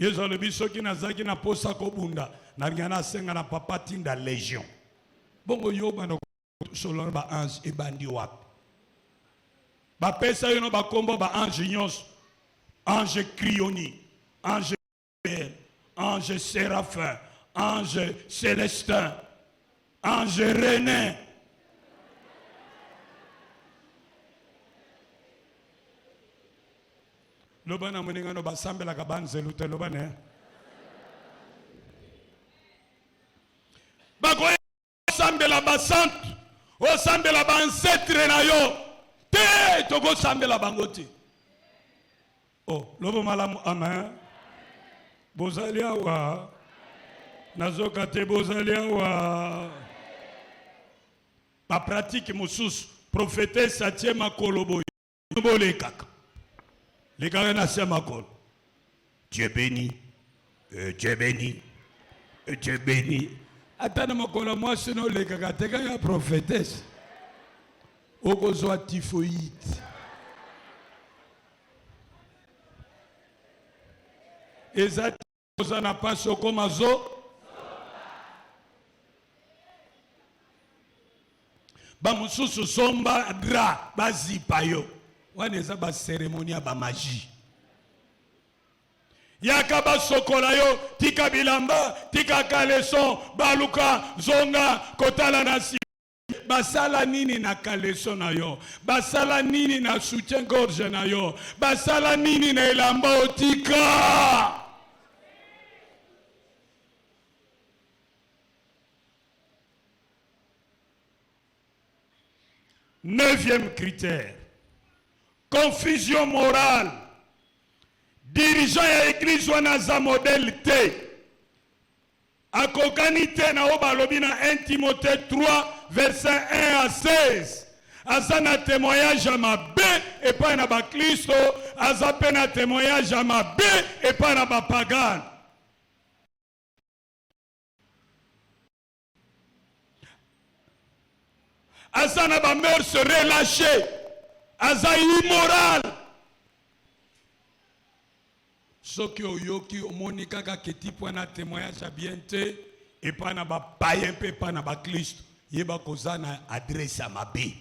Yezo le biso ki nazaki na posa kobunda. Na ngana senga na papa tinda légion. Bongo yo bano solo ba ange e bandi wapi. Ba pesa yo no ba kombo ba ange nyos. Ange Crioni, ange ange Séraphin, ange Célestin, ange René. Lobana moninga no ba sambela ka banzelu te lobane. Ba ko sambela ba sant, o sambela ba ancêtre na yo. Te to go sambela bangoti. Oh, lobo malamu amen. Bozali awa. Nazoka te bozali awa. Ma pratique mosusu prophétesse atie makolo boy. Bole kaka. Les gars na se makolo. Dieu béni. Dieu béni. Dieu béni. Atana makolo moi sinon les gars te ga prophétesse. Okozo typhoïde. Ezati ozana paso komazo. Ba mususu somba dra bazipa yo. Waneza ba cérémonie ba magie. Yaka ba sokola yo tika bilamba tika kaleson baluka zonga kotala nasi. Basala nini na kaleso na yo. Basala nini na soutien gorge na yo. Basala nini na elamba otika. Neuvième critère. Confusion morale. Dirigeant ya église wana za modèle T. Akokanite na obalobi na 1 Timothée 3 verset 1 à 16. Azana témoignage à ma bé et pas na ba Christo, azapena témoignage à ma bé et pas na ba pagan. Azana ba mère se relâcher. Aza immoral. Soki oyoki omoni kaka keti pona témoignage à bienté et pas na ba païen pe pas na ba Christ yeba kozana adresse à ma bé.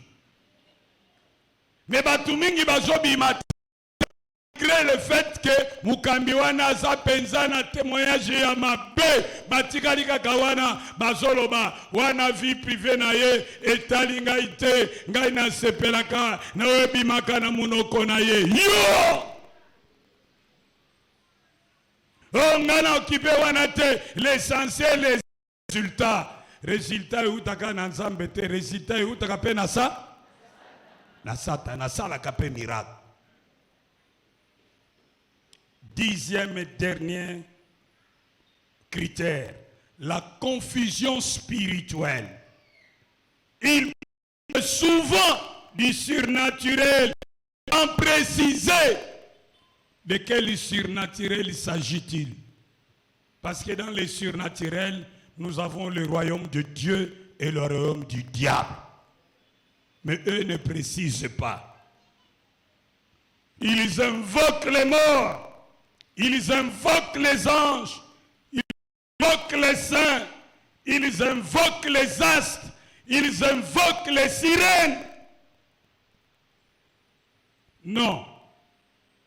Mais batu mingi bazobi mat malgré le fait que mukambi wana za penza na témoignage ya mabe batikali kaka wana bazoloba wana vie privée na ye etali ngai te ngai na sepelaka na webimaka na munoko na ye yo. On a occupé l'essentiel, les résultats. Résultats, où t'as qu'un ensemble, résultats, où t'as qu'à na ça? Na satan, na ça la capé miracle. 10e et dernier critère, la confusion spirituelle. Il parle souvent du surnaturel, en préciser. De quel surnaturel s'agit-il? Parce que dans les surnaturels, nous avons le royaume de Dieu et le royaume du diable. Mais eux ne précisent pas. Ils invoquent les morts, ils invoquent les anges, ils invoquent les saints, ils invoquent les astres, ils invoquent les sirènes. Non.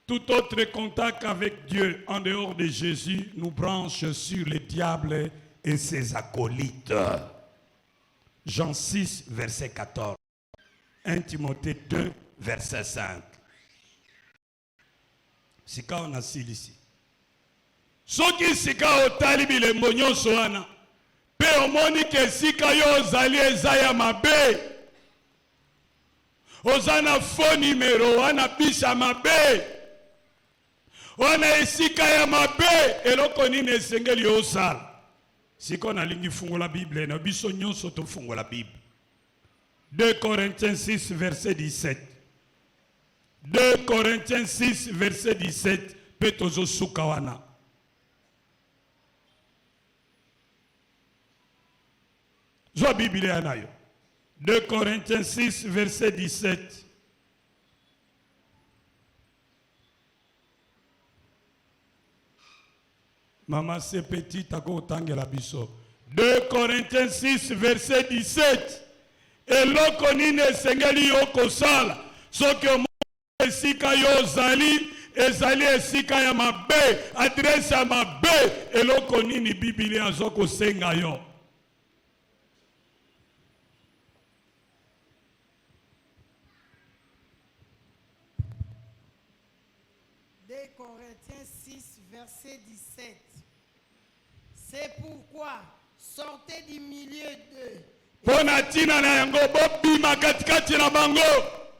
Tout autre contact avec Dieu en dehors de Jésus nous branche sur le diable et ses acolytes. Jean 6, verset 14. 1 Timothée 2, verset 5. Sika on a ici. Soki sika otali bilembo nyonso wana pe omoni ke sika yo ozali eza ya mabe ozana faux numéro wana bisa mabe wana esika ya mabe eloko nini esengeli osala sika nalingi fungola Bible na biso nyonso tofungola Bible. 2 Corinthiens 6 verset 17. 2 Corinthiens 6 verset 17 pe tozo suka wana. Zo Bible anayo. 2 Corinthiens 6 verset 17. Maman c'est petit tako tangela biso. 2 Corinthiens 6 verset 17. Eloko nini esengeli yo kosala soki esika yo ezali esika ya mabe adresse ya mabe eloko nini Biblia azo kosenga yo.
Corinthiens 6, verset 17. C'est pourquoi sortez du milieu d'eux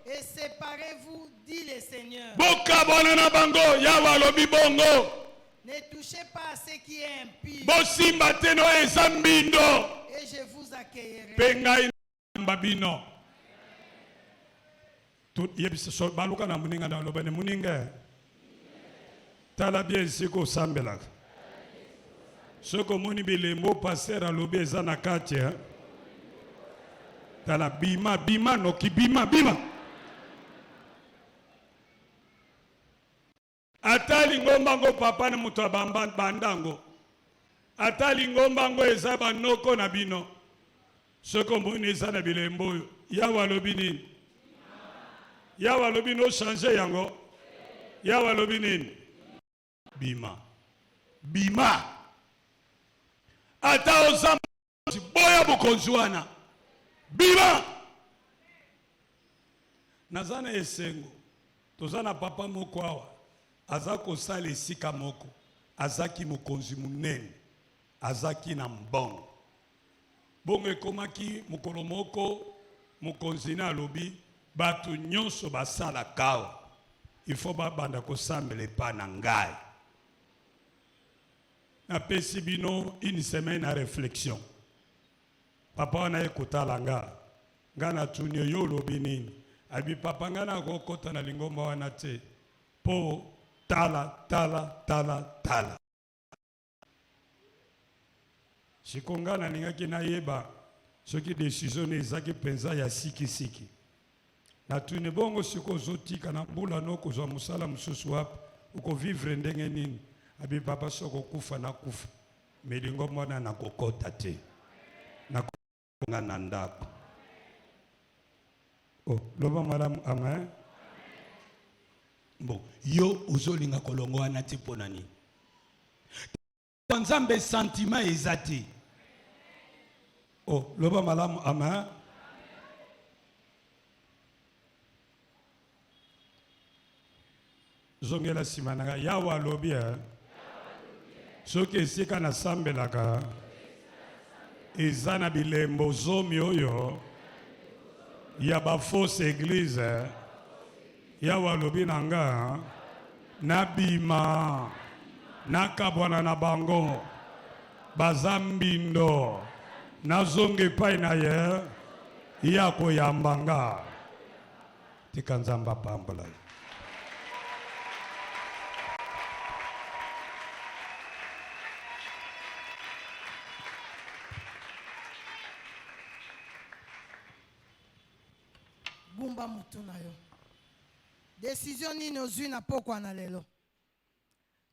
et séparez-vous, dit le Seigneur. Ne touchez pas à ce qui est impie et je vous accueillerai.
Tala bien siko sambela. Soko moni bilembo passer à lobe ezana katia. Tala bima no kibima bima. Atali ngombango papa na mutu abamba bandango. Atali ngombango ezaba noko na bino. Soko moni ezana bilembo yawa lobi nini? Yawa lobi no changer yango. Yawa lobi nini? Bima. Bima. Ata ozamba boya bukonzwana. Bima. Nazana esengo. Tozana papa moko awa. Azako sale sika moko. Azaki mukonzi munene. Azaki na mbongo. Bongo ekomaki mukolo moko mukonzi na lobi batu nyonso basala kawa. Il faut babanda kosambele pa na ngai. Na pesi bino une semaine à réflexion. Papa na ekota langa. Ngana tunyo yo lobi nini. Abi papa ngana kokota na lingomba wana te. Po tala. Sikongana ningaki na yeba. Soki décision ezaki penza ya siki. Na tune bongo siko zotika na mbula no kozwa musala mususu wapi uko vivre ndenge nini abi papa soko kufa na kufa melingo mwana na kokota te na konga na ndako. Oh loba madame amen. Bon yo ozolinga kolongo wana te pona nini Nzambe sentiment ezati. Oh loba madame amen. Zongela simanaka yawa lobia soki esika na sambelaka ezana bilembo zomi oyo ya ba fausse église yawa lobi nanga nabima nakabwana na bango bazambindo nazonge pai na ye ya koyambanga tika Nzamba pambola.
Bumba mutuna yo. Décision nini ozwi na pokwa na lelo.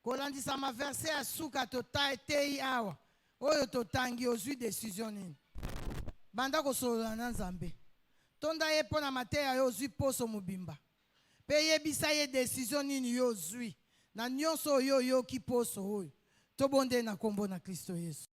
Kolandisa ma verset ya suka tota etei awa. Oyo totangi ozwi décision nini. Banda kosolola na Nzambe. Tonda ye pona mateya yo ozwi poso mubimba. Pe yebisa ye décision nini yo zwi. Na nyonso yo yo ki poso oyo. Tobonde na kombo na Kristo Yesu.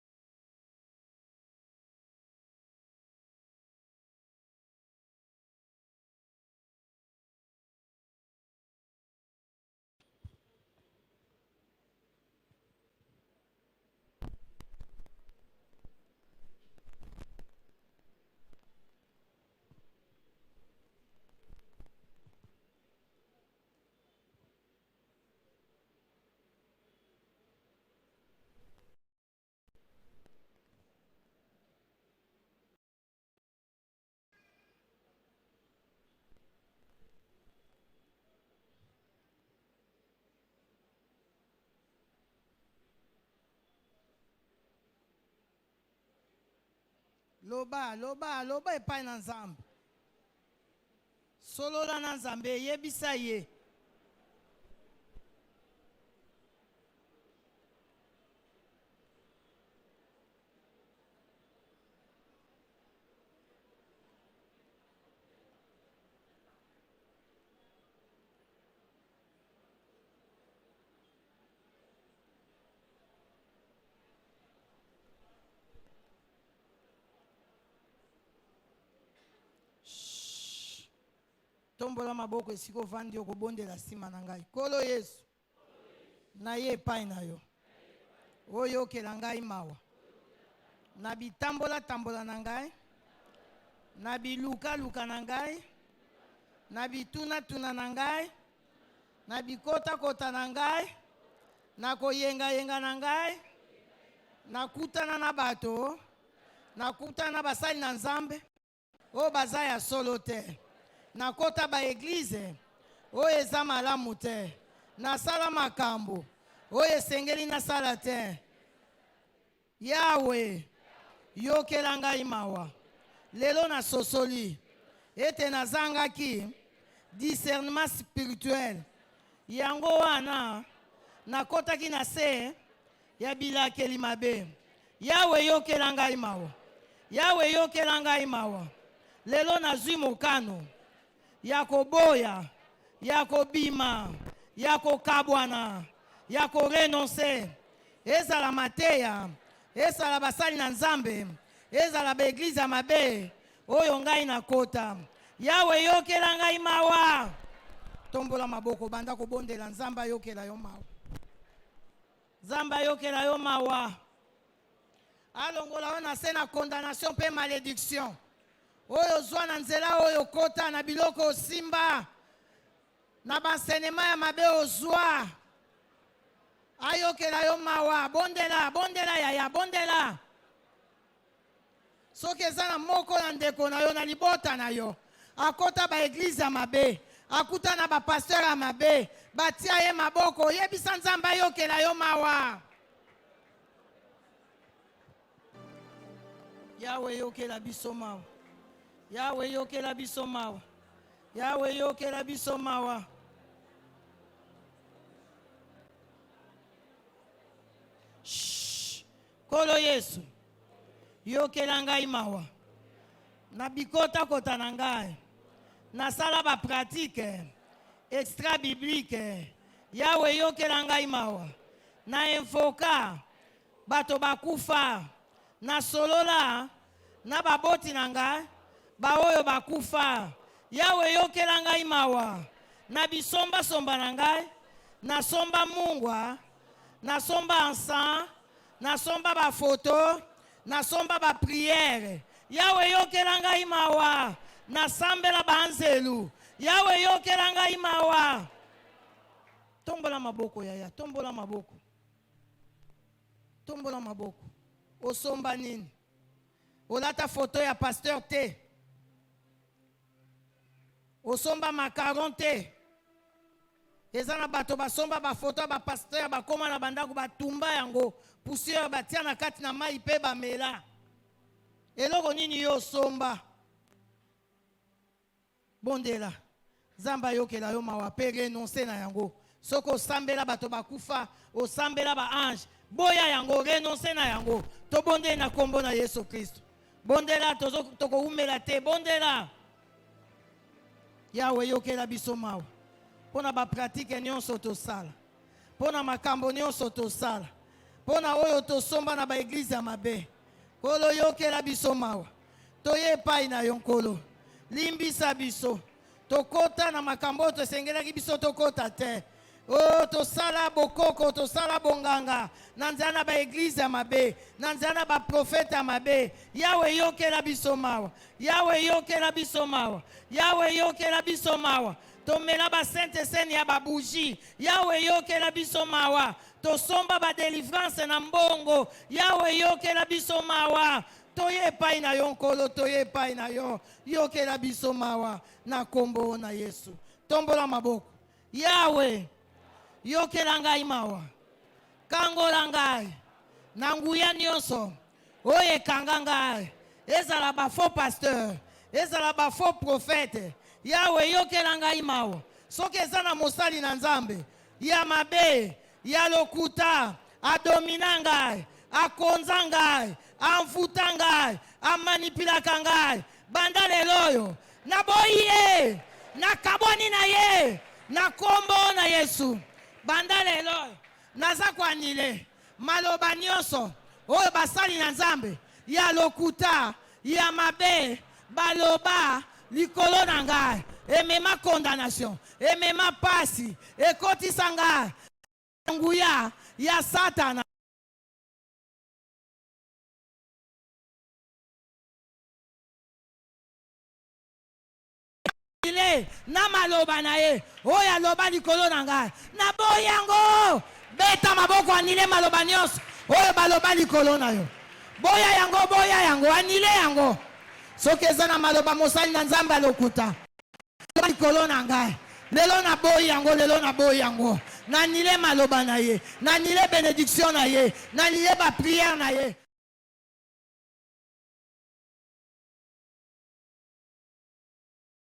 Loba epai na Nzambe. Solola na Nzambe yebisa ye. Tombola maboko esiko vandi okobondela nsima na ngai. Kolo Yesu. Na ye epai na yo. Oyo okela ngai mawa. Na bitambola tambola na ngai. Na biluka luka na ngai. Na bituna tuna na ngai. Na bikota kota na ngai. Na koyenga yenga na ngai. Na kutana na bato. Na kutana na basali na Nzambe. O bazaya solo te. Na kota ba eglize, oyo eza malamu te. Na sala makambo, oyo esengeli na sala te. Yawe, yokela ngai mawa. Lelo na sosoli, ete nazangaki discernement spirituel. Yango wana, na kotaki na se, ya bilakeli mabe. Yawe yokela ngai mawa. Yawe yokela ngai mawa. Lelo nazwi mokano. Yako boya, yako bima, yako kabwana, yako renonce. Eza la mateya, eza la basali na Nzambe, eza la beglize ya mabe, oyo ngai na kota. Yawe yokela ngai mawa. Tombola maboko banda kobondela Nzamba yokela yo mawa. Nzamba yokela yo mawa. Alongola ona se na condamnation pe malédiction. Oyo zwa na nzela oyo kota na biloko osimba. Na bansenema ya mabe ozwa. Ayokela yo mawa. Bondela, bondela yaya, bondela. Soki eza na moko na ndeko na yo na libota na yo. Akota ba eglize ya mabe. Akuta na ba pasteur ya mabe. Batia ye maboko. Yebisa Nzamba ayokela yo mawa. Yawe yokela biso mawa. Yawe yokela biso mawa. Yawe yokela biso mawa. Kolo Yesu. Yokela ngai mawa. Na bikota kota na ngai. Na sala ba pratique extra biblique. Yawe yokela ngai mawa. Na infoka bato bakufa. Na solola na baboti na ngai. Ba oyo bakufa. Yawe yokela ngai mawa. Na bisomba somba na ngai. Na somba mungwa. Na somba ensan. Na somba ba photo. Na somba ba prière. Yawe yokela ngai mawa. Na sambela ba anzelu. Yawe yokela ngai mawa. Tombola maboko yaya. Tombola maboko. Tombola maboko. Osomba nini? Olata photo ya pasteur te. Osomba macaron te. Eza na bato basomba ba photo ba pasteur ba koma na bandako batumba yango. Poussière batia na kati na mai pe ba mela. Eloko nini yo somba? Bondela. Zamba yokela yo mawa pe renoncer na yango. Soko osambela bato bakufa, osambela ba ange. Boya yango, renoncer na yango. To bonde na kombo na Yesu Kristo. Bondela toko umela te, bondela. Yawe yokela biso mawa. Pona ba pratique nyonso tosala. Pona makambo nyonso tosala. Pona oyo tosomba na ba église ya mabe. Kolo yokela biso mawa. Toye epai na yo nkolo. Limbisa biso. Tokota na makambo tosengelaki biso tokota te. Oh, tosala bokoko, tosala bonganga. Nanzana ba église ya mabe. Nanzana ba prophète ya mabe. Yawe yokela biso mawa. Yawe yokela biso mawa. Yawe yokela biso mawa. Tomela ba sainte scène ya ba bougie. Yawe yokela biso mawa. Tosomba ba délivrance na mbongo. Yawe yokela biso mawa. Toye epai na yo nkolo, toye epai na yo. Yokela biso mawa na kombo na Yesu. Tombola maboko. Yawe yokela ngai mawa. Kangola ngai. Na nguya nyonso. Oye kanga ngai. Ezala ba faux pasteur. Ezala ba faux prophète. Yawe yokela ngai mawa. Soki eza na mosali na Nzambe. Ya mabe. Ya lokuta. Adomina ngai. Akonza ngai. Amfuta ngai. Amanipilaka ngai. Banda lelo oyo. Naboyi ye. Nakabwani na ye. Na kombo na Yesu. Banda lelo. Naza kwanile. Maloba nyonso. Oyo basali na Nzambe. Ya lokuta. Ya mabe. Baloba. Likolo na ngai. Emema condamnation. Emema pasi. Ekotisa ngai. Nguya. Ya Satana. Na maloba na ye. Oya loba likolo na ngai. Na boyango. Beta maboko anile maloba nyonso. Oyo baloba likolo na yo. Boya yango, anile yango. Soki eza na maloba mosali na Nzambe alokuta. Likolo na ngai. Lelo na boyango, lelo na boyango. Na nile maloba na ye. Na nile bénédiction na ye. Na nile ba prière na ye.